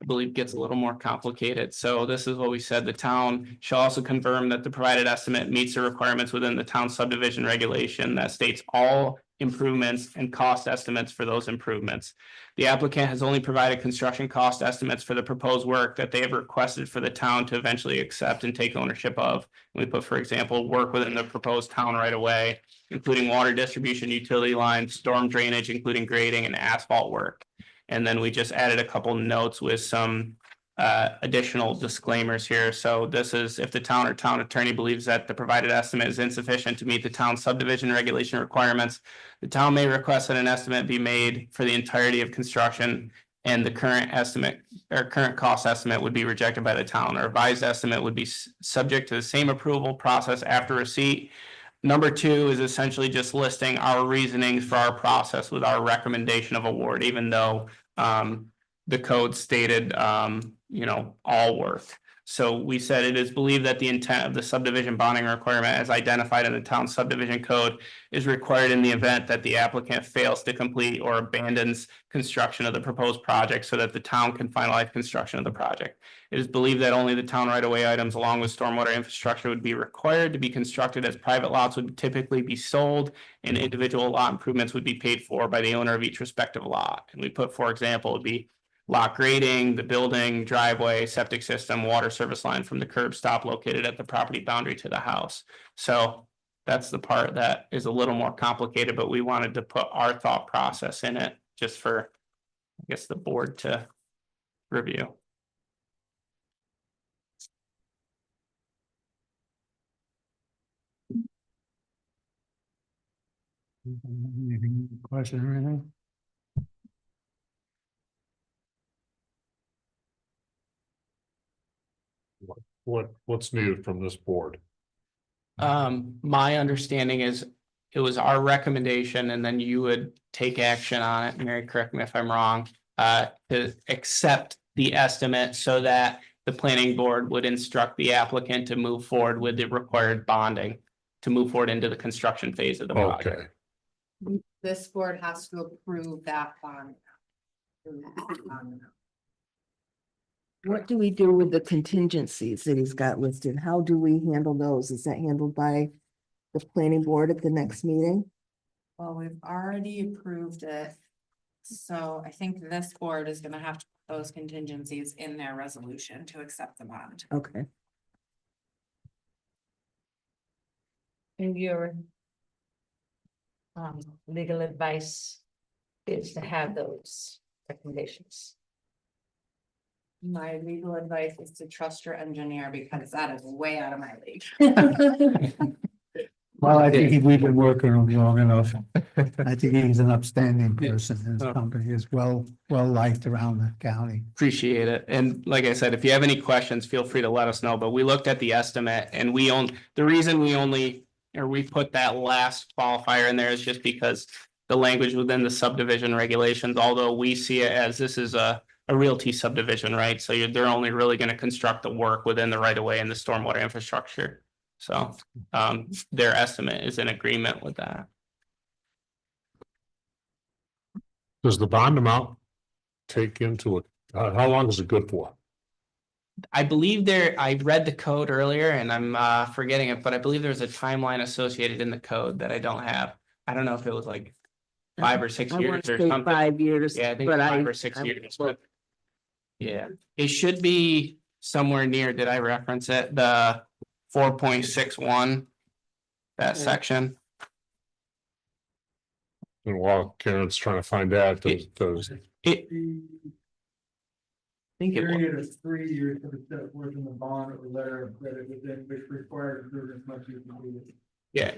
I believe gets a little more complicated. So this is what we said, the town shall also confirm that the provided estimate meets the requirements within the town subdivision regulation that states all improvements and cost estimates for those improvements. The applicant has only provided construction cost estimates for the proposed work that they have requested for the town to eventually accept and take ownership of. We put, for example, work within the proposed town right away, including water distribution, utility lines, storm drainage, including grading and asphalt work. And then we just added a couple notes with some additional disclaimers here. So this is if the town or town attorney believes that the provided estimate is insufficient to meet the town subdivision regulation requirements, the town may request that an estimate be made for the entirety of construction, and the current estimate or current cost estimate would be rejected by the town. Or revised estimate would be subject to the same approval process after receipt. Number two is essentially just listing our reasonings for our process with our recommendation of award, even though the code stated, all work. So we said it is believed that the intent of the subdivision bonding requirement as identified in the town subdivision code is required in the event that the applicant fails to complete or abandons construction of the proposed project so that the town can finalize construction of the project. It is believed that only the town right-of-way items along with stormwater infrastructure would be required to be constructed, as private lots would typically be sold and individual lot improvements would be paid for by the owner of each respective lot. And we put, for example, would be lot grading, the building, driveway, septic system, water service line from the curb stop located at the property boundary to the house. So that's the part that is a little more complicated, but we wanted to put our thought process in it just for, I guess, the board to review.
Anything, question or anything?
What's needed from this board?
My understanding is it was our recommendation and then you would take action on it. Mary, correct me if I'm wrong, to accept the estimate so that the planning board would instruct the applicant to move forward with the required bonding to move forward into the construction phase of the project.
Okay,
This board has to approve that bond.
What do we do with the contingencies that he's got listed? How do we handle those? Is that handled by the planning board at the next meeting?
Well, we've already approved it. So I think this board is gonna have to put those contingencies in their resolution to accept the bond.
Okay.
And your legal advice is to have those recommendations.
My legal advice is to trust your engineer because that is way out of my league.
Well, I think we've been working on him long enough. I think he's an upstanding person. His company is well liked around the county.
Appreciate it. And like I said, if you have any questions, feel free to let us know. But we looked at the estimate and the reason we put that last qualifier in there is just because the language within the subdivision regulations, although we see it as this is a realty subdivision, right? So they're only really going to construct the work within the right of way and the stormwater infrastructure. So their estimate is in agreement with that.
does the bond amount take into it, how long is it good for?
I believe I read the code earlier and I'm forgetting it, but I believe there's a timeline associated in the code that I don't have. I don't know if it was like 5 or 6
I
years
want to
or
say
something.
5 years.
Yeah, I think
but
5 or 6 years, but yeah, it should be somewhere near, did I reference it? The 4.61, that section.
And while Karen's trying to find out, does
I think it was.
Period of 3 years for the set forth in the bond or letter of credit within which required improvements must be completed.
Yeah,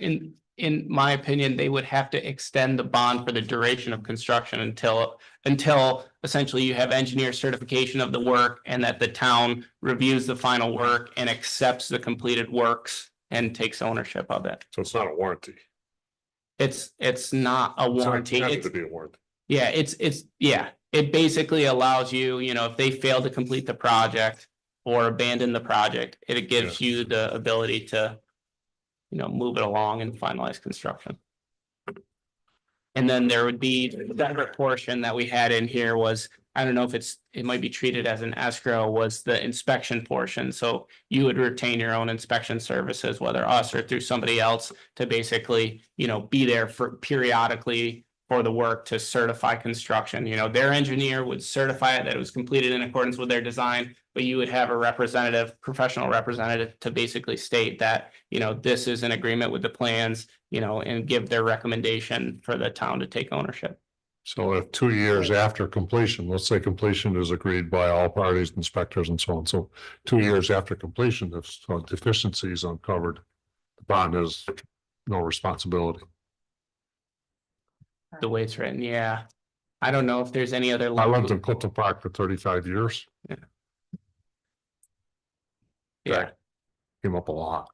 in my opinion, they would have to extend the bond for the duration of construction until essentially you have engineer certification of the work and that the town reviews the final work and accepts the completed works and takes ownership of it.
so it's not a warranty?
It's not a warranty.
It's not intended
It's,
to be a warranty.
yeah, it basically allows you, if they fail to complete the project or abandon the project, it gives you the ability to move it along and finalize construction. And then there would be the separate portion that we had in here was, I don't know if it might be treated as an escrow, was the inspection portion. So you would retain your own inspection services, whether us or through somebody else, to basically, be there for periodically for the work to certify construction. Their engineer would certify it that it was completed in accordance with their design, but you would have a representative, professional representative to basically state that, this is an agreement with the plans, and give their recommendation for the town to take ownership.
So if 2 years after completion, let's say completion is agreed by all parties, inspectors and so on. So 2 years after completion, if deficiency is uncovered, the bond has no responsibility.
The way it's written, yeah. I don't know if there's any other.
I lived in Clifton Park for 35 years.
Yeah,
Came up a lot.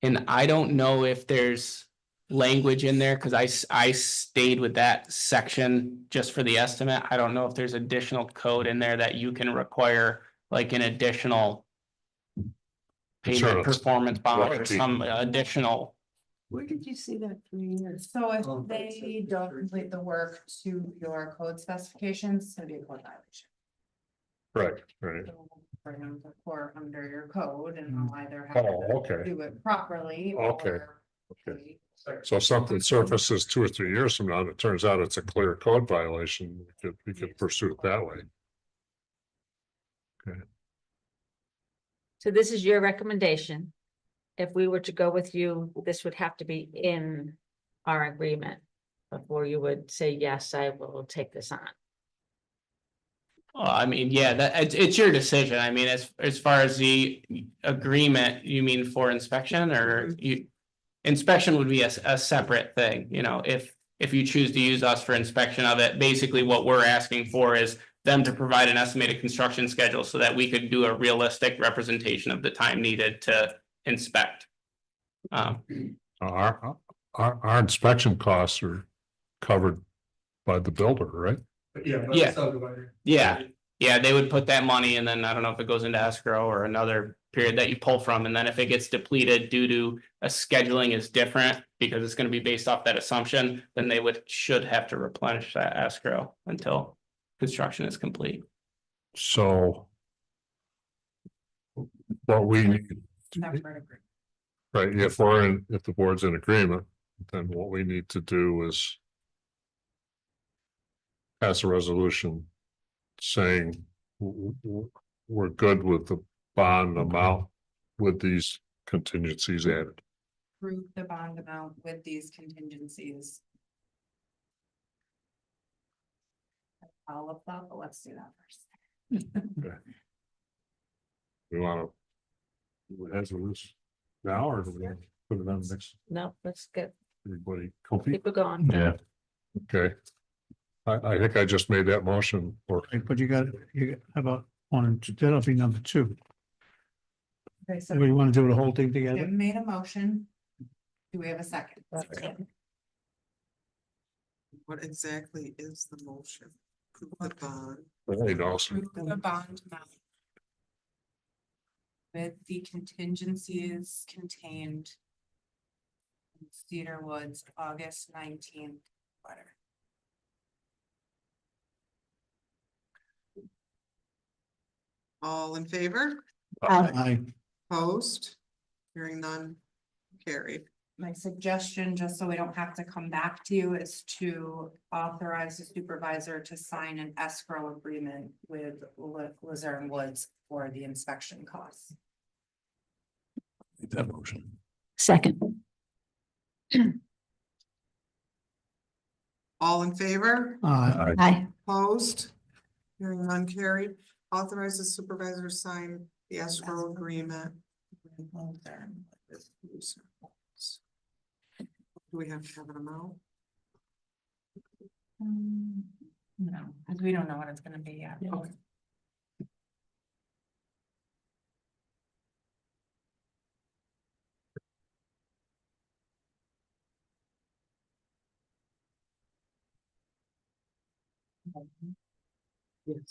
and I don't know if there's language in there, because I stayed with that section just for the estimate. I don't know if there's additional code in there that you can require, like an additional payment
Insurance.
performance bond or
Warranty.
some additional.
Where did you see that 3 years?
So if they don't complete the work to your code specifications, it's gonna be a code violation.
Right, right.
So bring them to court under your code and they'll either have
Oh,
to
okay.
do it properly
Okay,
or.
okay. So if something surfaces 2 or 3 years from now, and it turns out it's a clear code violation, we could pursue it that way.
So this is your recommendation. If we were to go with you, this would have to be in our agreement before you would say, yes, I will take this on.
I mean, yeah, it's your decision. I mean, as far as the agreement, you mean for inspection or you? Inspection would be a separate thing, if you choose to use us for inspection of it, basically what we're asking for is them to provide an estimated construction schedule so that we could do a realistic representation of the time needed to inspect.
Our inspection costs are covered by the builder, right?
Yeah, they would put that money and then I don't know if it goes into escrow or another period that you pull from. And then if it gets depleted due to a scheduling is different because it's going to be based off that assumption, then they should have to replenish that escrow until construction is complete.
So what we need,
Separate agreement.
right, if the board's in agreement, then what we need to do is pass a resolution saying we're good with the bond amount with these contingencies added.
Approve the bond amount with these contingencies. All of that, but let's do that first.
We want to answer this now, or do we want to put it on next?
No, let's get,
Everybody comfy?
keep it going.
Yeah,
Okay. I think I just made that motion, or
But you got, how about one and two, that'll be number 2.
Okay, so
So we want to do the whole thing together?
Jim made a motion. Do we have a second?
What exactly is the motion? Prove the bond.
hey, Dawson,
Approve the bond amount. With the contingencies contained. In Cedar Woods, August 19th letter.
All in favor?
I,
Opposed? Hearing none, carried.
My suggestion, just so we don't have to come back to you, is to authorize the supervisor to sign an escrow agreement with Luzerne Woods for the inspection costs.
make that motion.
Second,
All in favor?
hi,
Opposed? Hearing none, carried. Authorize the supervisor to sign the escrow agreement. Do we have to have an amount?
No, because we don't know what it's gonna be yet.
Okay.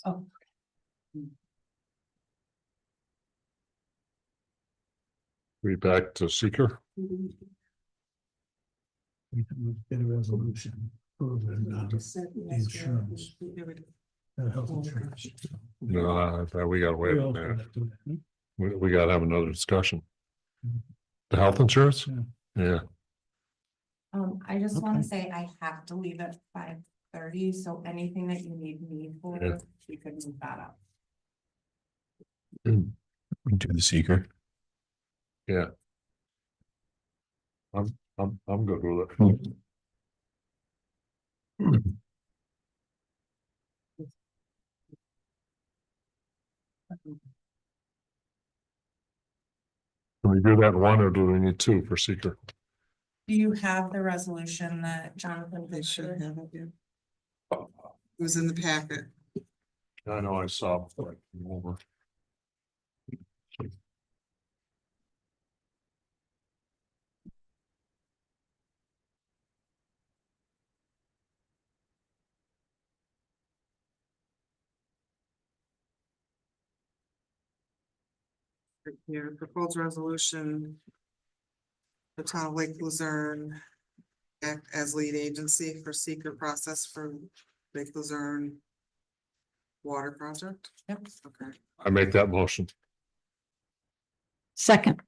Oh,
we back to seeker.
get a resolution. approving, the insurance, the health insurance.
No, we gotta wait
We
on
also
that.
have to do that.
We gotta have another discussion. The health insurance?
Yeah.
Yeah,
I just wanna
Okay.
say I have to leave at 5:30, so anything that you need me for,
Yeah.
we could move that up.
Do the seeker.
yeah. I'm good with it. Can we do that in one or do we need two for seeker?
Do you have the resolution that Jonathan?
They should have it, yeah. It was in the packet.
I know I saw. it, but over.
Here, proposed resolution. The town of Lake Luzerne. Act as lead agency for seeker process for Lake Luzerne. Water project? Yep. Okay.
I make that motion.
Second.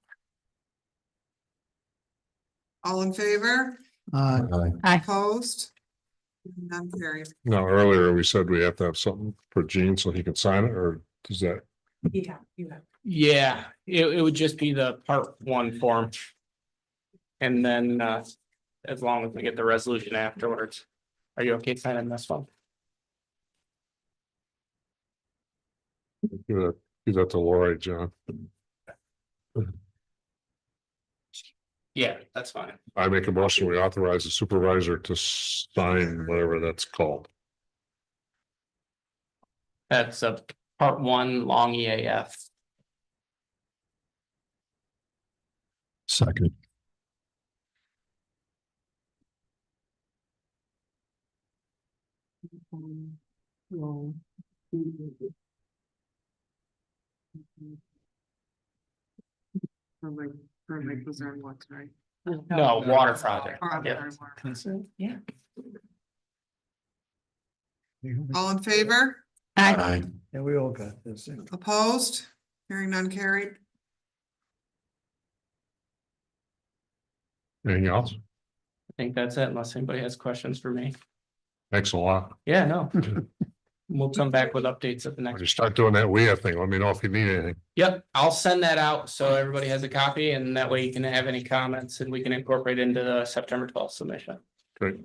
All in favor? Opposed? None carried.
Now, earlier we said we have to have something for Gene so he can sign it, or does that?
Yeah, you have.
Yeah, it would just be the part one form. And then, as long as we get the resolution afterwards. Are you okay signing this one?
He's at the Lori, John.
Yeah, that's fine.
I make a motion, we authorize the supervisor to sign whatever that's called.
That's a part one long EAF.
Second.
For Lake Luzerne, what, right?
No, water project.
Or I'm
Yeah.
sorry, water.
Yeah.
All in favor?
Aye.
Yeah, we all got this.
Opposed? Hearing none carried.
Anything else?
I think that's it unless anybody has questions for me.
Thanks a lot.
Yeah, no. We'll come back with updates at the
When
next.
you start doing that WIA thing, let me know if you need anything.
Yep, I'll send that out so everybody has a copy and that way you can have any comments and we can incorporate into the September 12th submission.
Great.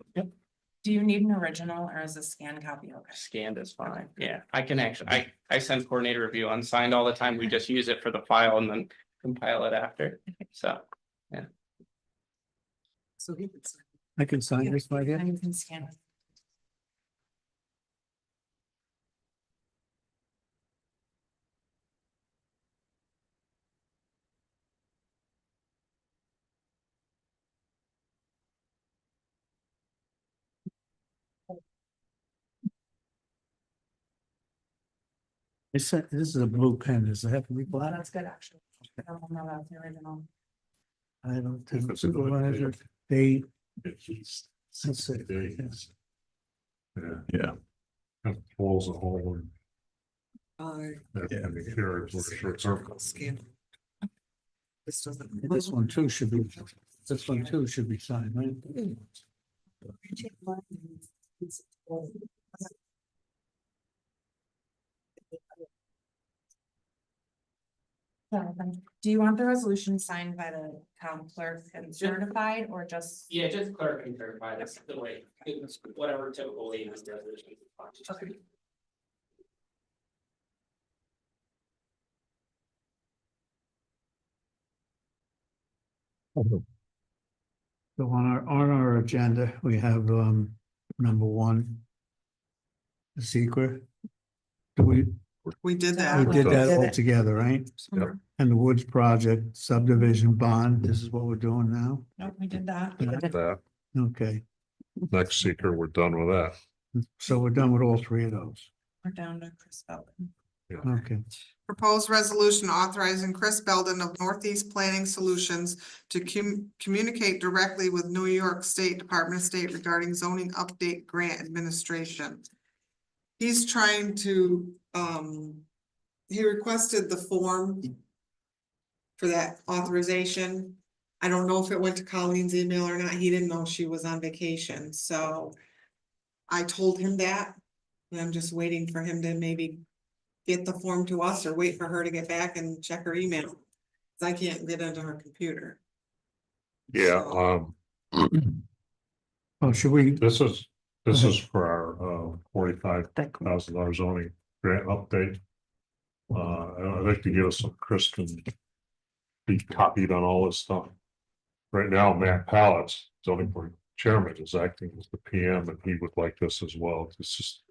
Do you need an original or is a scanned copy okay?
Scanned is fine. Yeah, I can actually, I send coordinator review unsigned all the time. We just use it for the file and then compile it after. So,
So he can sign.
I can sign this right here.
And you can scan it.
This is a blue pen. Does it have to be black?
That's good, actually. I don't know about the original.
I don't
If
think
it's a good
supervisor,
idea.
they,
It's
that's it.
days. Yeah.
Yeah.
That pulls a hole in.
I
That can be carried with a short circle.
scan. This doesn't.
This one too should be, this one too should be signed, right?
Do you want the resolution signed by the town clerk and certified or just?
yeah, just clerk and verify. That's the way, it's whatever typical way is resolution.
Okay.
So on our agenda, we have, number one. The secret. We
We did that.
did that
Did
all
it.
together, right?
Yep.
And the Woods project subdivision bond, this is what we're doing now?
Nope, we did that.
That,
Okay,
next seeker, we're done with that.
so we're done with all three of those.
We're down to Chris Belton.
Okay.
Proposed resolution authorizing Chris Belden of Northeast Planning Solutions to communicate directly with New York State Department of State regarding zoning update grant administration. He's trying to, he requested the form for that authorization. I don't know if it went to Colleen's email or not. He didn't know she was on vacation, so I told him that. And I'm just waiting for him to maybe get the form to us or wait for her to get back and check her email. 'Cause I can't get into her computer.
Yeah,
Oh, should we?
this is
ahead.
for our $45,000 zoning grant update. I'd like to give us some Chris can be copied on all this stuff. Right now, Matt Pallets, zoning board chairman, is acting as the PM, and he would like this as well. It's just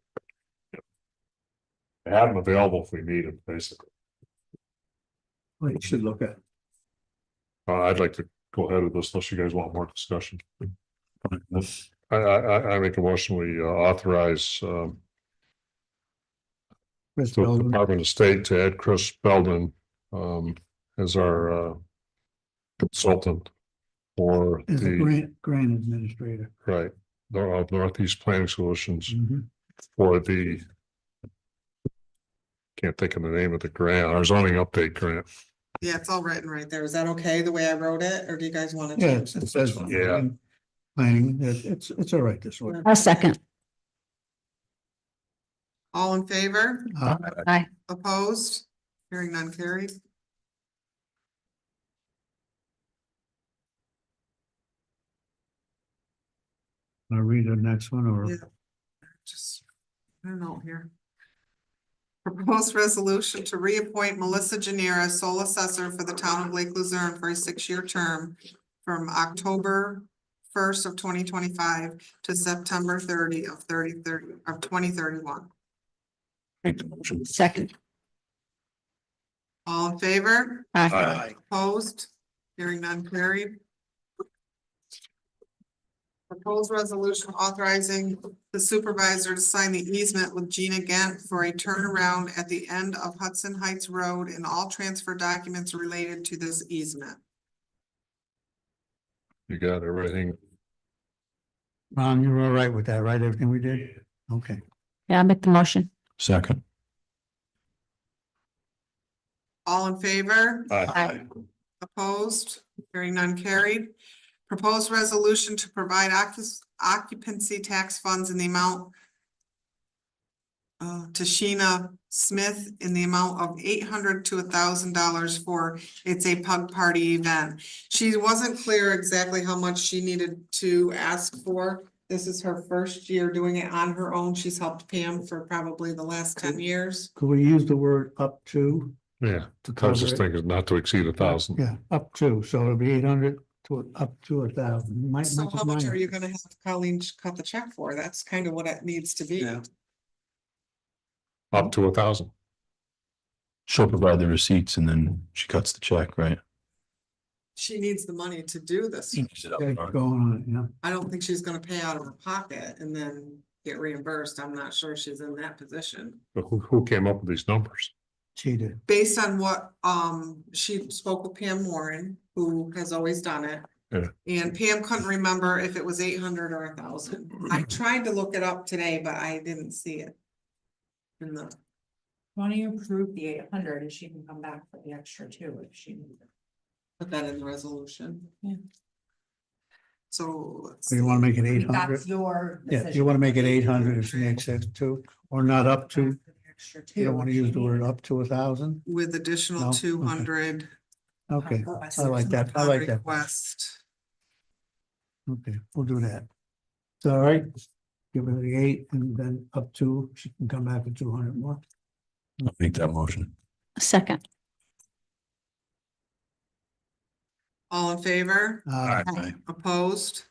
have him available if we need him, basically.
Well, you should look at.
I'd like to go ahead with this unless you guys want more discussion. I make a motion, we authorize
Chris
the
Belden.
Department of State to add Chris Belden as our consultant for
As a
the,
grant administrator.
right, Northeast Planning Solutions
Mhm.
for the, can't think of the name of the grant, our zoning update grant.
Yeah, it's all written right there. Is that okay, the way I wrote it, or do you guys want to
Yeah,
change
it
it?
says.
Yeah.
Planning, it's all right this way.
A second.
All in favor?
Aye.
Opposed? Hearing none carried.
I'll read the next one or.
Yeah. Just, I don't know here. Proposed resolution to reappoint Melissa Janera, sole assessor for the town of Lake Luzerne for a 6-year term from October 1st of 2025 to September 30 of 2031.
Make the motion.
Second.
All in favor?
Aye.
Opposed? Hearing none carried. Proposed resolution authorizing the supervisor to sign the easement with Gina Gent for a turnaround at the end of Hudson Heights Road and all transfer documents related to this easement.
You got everything.
Ron, you're all right with that, right? Everything we did? Okay.
Yeah, I'll make the motion.
Second.
All in favor?
Aye.
Opposed? Hearing none carried. Proposed resolution to provide occupancy tax funds in the amount to Sheena Smith in the amount of $800 to $1,000 for it's a pug party event. She wasn't clear exactly how much she needed to ask for. This is her first year doing it on her own. She's helped Pam for probably the last 10 years.
Could we use the word up to?
Yeah,
To
I was
cover
just
it?
thinking not to exceed 1,000.
Yeah, up to, so it'll be 800 to up to 1,000. Might
So
make it
how much are
900.
you gonna have Colleen cut the check for? That's kind of what it needs to be.
Yeah.
Up to 1,000.
She'll provide the receipts and then she cuts the check, right?
She needs the money to do this.
Okay, going on, yeah.
I don't think she's gonna pay out of her pocket and then get reimbursed. I'm not sure she's in that position.
But who came up with these numbers?
She did.
Based on what, she spoke with Pam Warren, who has always done it.
Yeah.
And Pam couldn't remember if it was 800 or 1,000. I tried to look it up today, but I didn't see it. In the,
Why don't you approve the 800 and she can come back for the extra too if she needs it.
put that in the resolution.
Yeah.
So. let's
So you
see.
want to make it 800?
That's your.
Yeah, you
decision.
want to make it 800 if she access to, or not up to?
For the extra
You don't
two
want to
if
use
she
the word
needs
up to 1,000?
With
No,
additional
okay.
200.
Okay,
it.
I like that. I like that.
Request.
Okay, we'll do that. It's all right. Give her the 8 and then up to, she can come back with 200 more.
I'll make that motion.
Second.
All in favor?
Aye.
Opposed?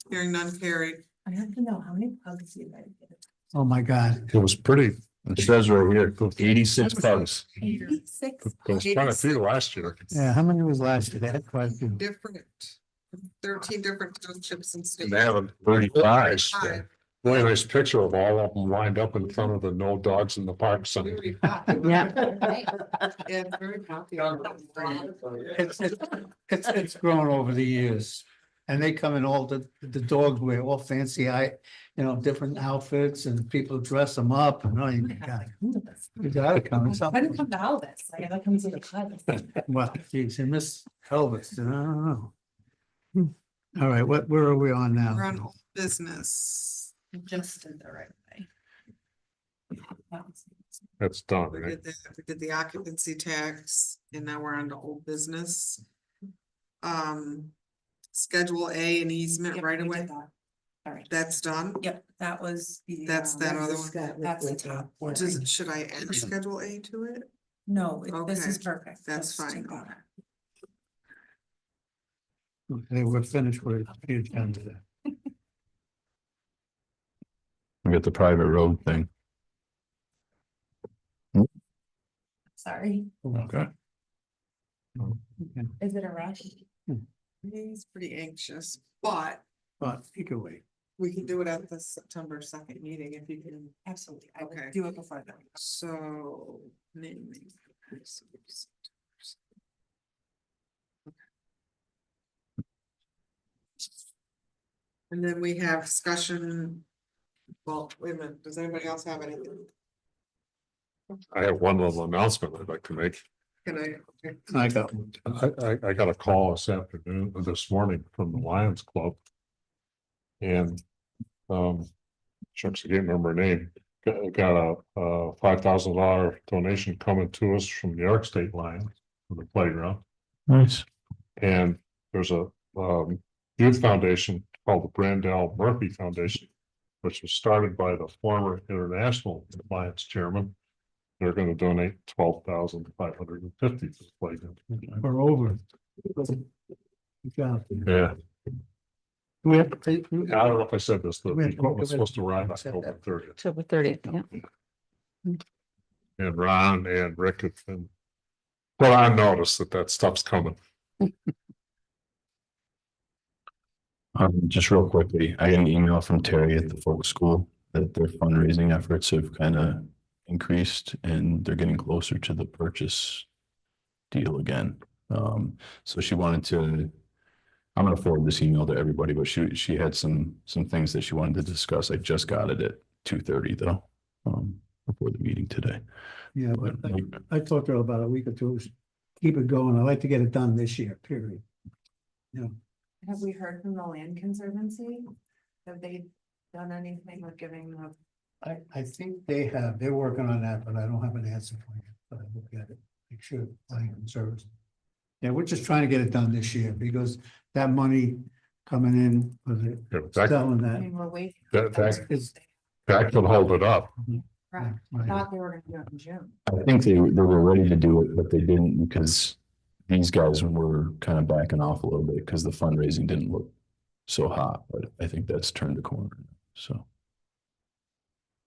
Hearing none carried.
I have to know how many pugs you guys get.
Oh, my God.
It was pretty,
It says right here, 86 pugs.
86.
it was quite a few last year.
Yeah, how many was last year? They had quite a few.
Different, 13 different townships and states.
And they have 35.
Five.
Really nice picture of all of them lined up in front of the no dogs in the park sign.
Very popular.
Yeah.
Yeah, it's very popular.
It's grown over the years. And they come in all the dogs wear all fancy different outfits and people dress them up and you gotta come. It's
I didn't
something.
come to Elvis, like that comes with a class.
Well, geez, and Miss Elvis, I don't know. All right, where are we on now?
We're on old business.
Just did the right way.
That's done,
We
right?
did the occupancy tax and now we're on to old business. Schedule A and easement
Yep,
right
we
away.
did that. All right.
That's done.
Yep, that was the.
That's that other one.
That's the top one.
Should I add schedule A to it?
No, this is
Okay,
perfect.
that's
Let's
fine.
check on it.
Okay, we're finished with the agenda.
We got the private road thing.
Sorry,
Okay.
is it a rush?
He's pretty anxious, but
But you can wait.
we can do it at the September 2nd meeting if you can.
Absolutely, I will
Okay.
do it before then.
So. naming. And then we have discussion. Well, wait a minute, does anybody else have anything?
I have one little announcement I'd like to make.
Can I?
I got,
I got a call this morning from the Lions Club. And, shucks, I can't remember her name, got a $5,000 donation coming to us from New York State Lions for the playground.
Nice.
And there's a, youth foundation called the Brandell Murphy Foundation, which was started by the former International Lions chairman. They're gonna donate $12,550 to the playground.
we're over. Good job.
Yeah,
We have to take.
I don't know if I said this, the
We have to
equipment was
look at it.
supposed to arrive October 30th.
October 30th, yeah.
And Ron and Rick have been put on notice that stuff's coming.
Just real quickly, I got an email from Terry at the folk school that their fundraising efforts have kind of increased and they're getting closer to the purchase deal again. So she wanted to, I'm gonna forward this email to everybody, but she had some things that she wanted to discuss. I just got it at 2:30 though, before the meeting today.
Yeah, but I talked to her about a week or two. Keep it going. I'd like to get it done this year, period. You know,
Have we heard from the Land Conservancy? Have they done anything with giving the?
I think they're working on that, but I don't have an answer for you, but I will get it. Make sure, planning and service. Yeah, we're just trying to get it done this year because that money coming in for the
Yeah, that,
selling
I
that.
mean, we're waiting.
It's,
that could hold it up.
Right. I
right.
thought they were gonna do it in June.
I think they were ready to do it, but they didn't because these guys were kind of backing off a little bit because the fundraising didn't look so hot, but I think that's turned a corner, so.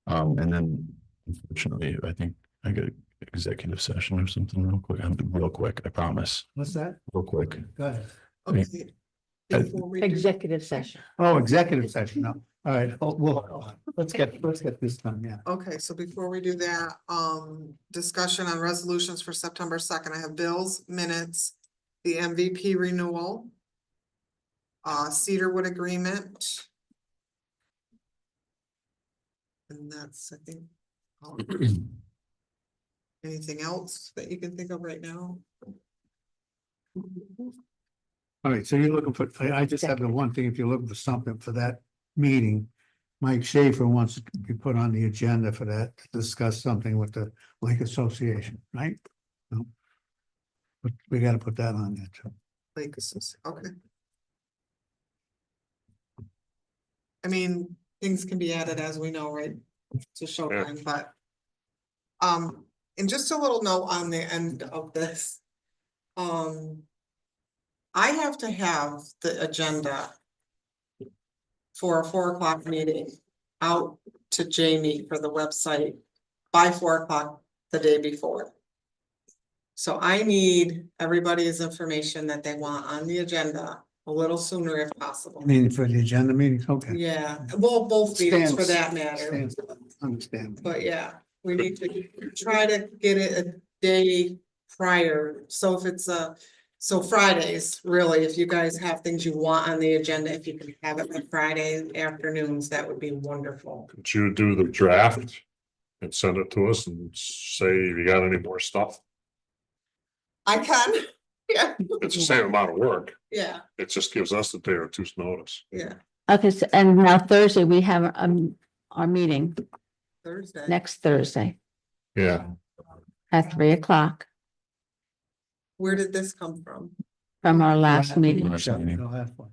And then unfortunately, I think I got an executive session or something real quick, I promise,
What's that?
real quick.
Go ahead.
Okay. Before we do-
Executive session.
Oh, executive session. No. All right. Let's get this done. Yeah.
Okay, so before we do that, discussion on resolutions for September 2nd, I have bills, minutes, the MVP renewal. Cedarwood agreement. And that's, I think. all of it. Anything else that you can think of right now?
All right, so you're looking for, I just have the one thing, if you're looking for something for that meeting. Mike Schaefer wants to be put on the agenda for that, to discuss something with the Lake Association, right? No. But we gotta put that on there too.
Like, okay. I mean, things can be added as we know, right, to show
Yeah.
time, but. And just a little note on the end of this. I have to have the agenda. For a 4 o'clock meeting out to Jamie for the website by 4 o'clock the day before. So I need everybody's information that they want on the agenda a little sooner if possible.
I mean, for the agenda meetings, okay.
Yeah, well, both meetings for
Stands-
that matter,
stands, Understand.
but yeah, we need to try to get it a day prior. So if it's so Fridays, really, if you guys have things you want on the agenda, if you can have it on Friday afternoons, that would be wonderful.
Could you do the draft and send it to us and say if you got any more stuff?
I can, yeah,
It's the same amount of work.
yeah,
It just gives us a day or two's notice.
yeah,
Okay, so, and now Thursday, we have, our meeting
Thursday.
next Thursday
Yeah,
at 3:00
Where did this come from?
from our last meeting.
Last meeting.
The last one.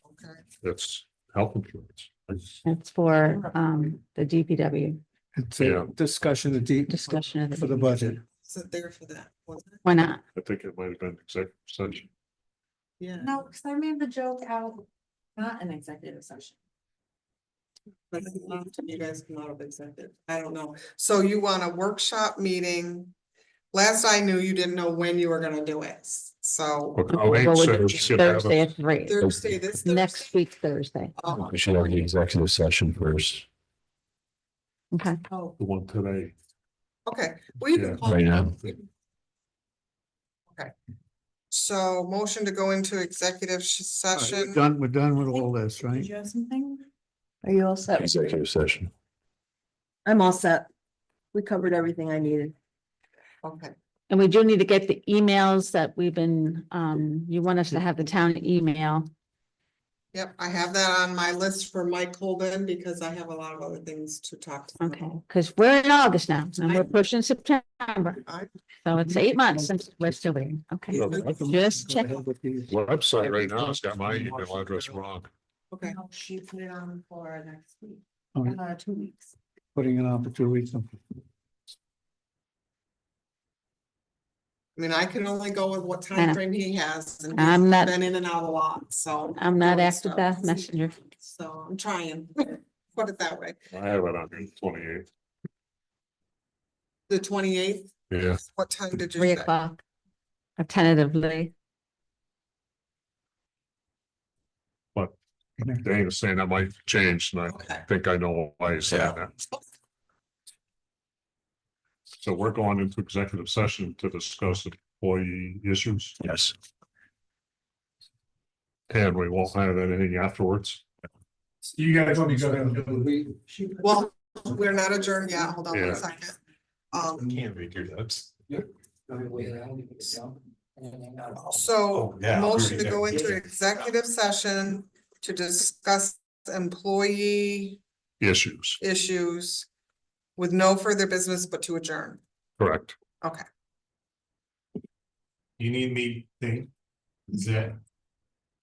Okay,
it's health insurance.
It's for, the DPW
It's
Yeah.
a discussion of deep
discussion of
for
the,
the budget.
is it there for that? Was it?
why not?
I think it might have been executive session.
Yeah.
No, because I made the joke out, not an executive session.
But you guys come out of executive, I don't know. So you want a workshop meeting? Last I knew, you didn't know when you were gonna do it, so
Okay, I'll wait,
Well,
so
we-
we should have
Thursday
it.
at 3,
Thursday, this
next
Thursday?
week, Thursday.
Oh,
We should have the executive session first,
Okay,
oh,
The one today.
okay. We
Yeah,
right now.
So motion to go into executive
All right,
session.
we're done with all this,
Did
right?
you have something?
Are you all set?
Executive session.
I'm all set. We covered everything I needed.
Okay,
and we do need to get the emails that we've been, you want us to have the town email.
yep, I have that on my list for Mike Colvin because I have a lot of other things to talk to him
Okay,
about.
because we're in August now, and we're pushing September,
I-
so it's 8 months since we're still waiting, okay. Just check.
Website right now, it's got my email address wrong.
Okay,
No, she put it on for next week,
Oh,
2 weeks.
Putting it on for 2 weeks.
I mean, I can only go with what
I
time
know.
frame he has and
I'm
he's
not-
been in and out a lot, so.
I'm not
doing
after
stuff.
Beth Messenger.
So I'm trying, put it that way.
I have it on the 28th.
The 28th,
Yeah,
what time did you
3
say?
o'clock. Tentatively,
Dana is saying that might change, and I
Okay.
think I know why he's saying that. So we're going into executive session to discuss employee issues,
Yes.
and we won't have anything afterwards.
You guys want me to go down and do the
Well, we're not adjourned yet. Hold on
Yeah.
one second.
Can't be good, that's.
So
yeah, I'll
motion
do
to
it.
go into executive session to discuss employee
Issues,
issues with no further business but to adjourn.
correct.
Okay,
You need me, think, is that?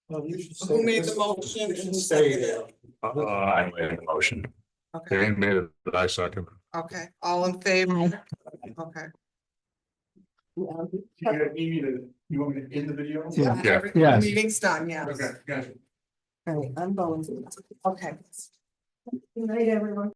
who made the motion and seconded it?
I made a motion.
Okay,
Dane made it, but I second.
okay, all in favor?
Aye.
Okay.
You want me to end the video?
Yeah.
Every-
Yes.
Meeting's done, yeah.
Okay, gotcha.
All right, I'm going.
Okay.
Good night, everyone.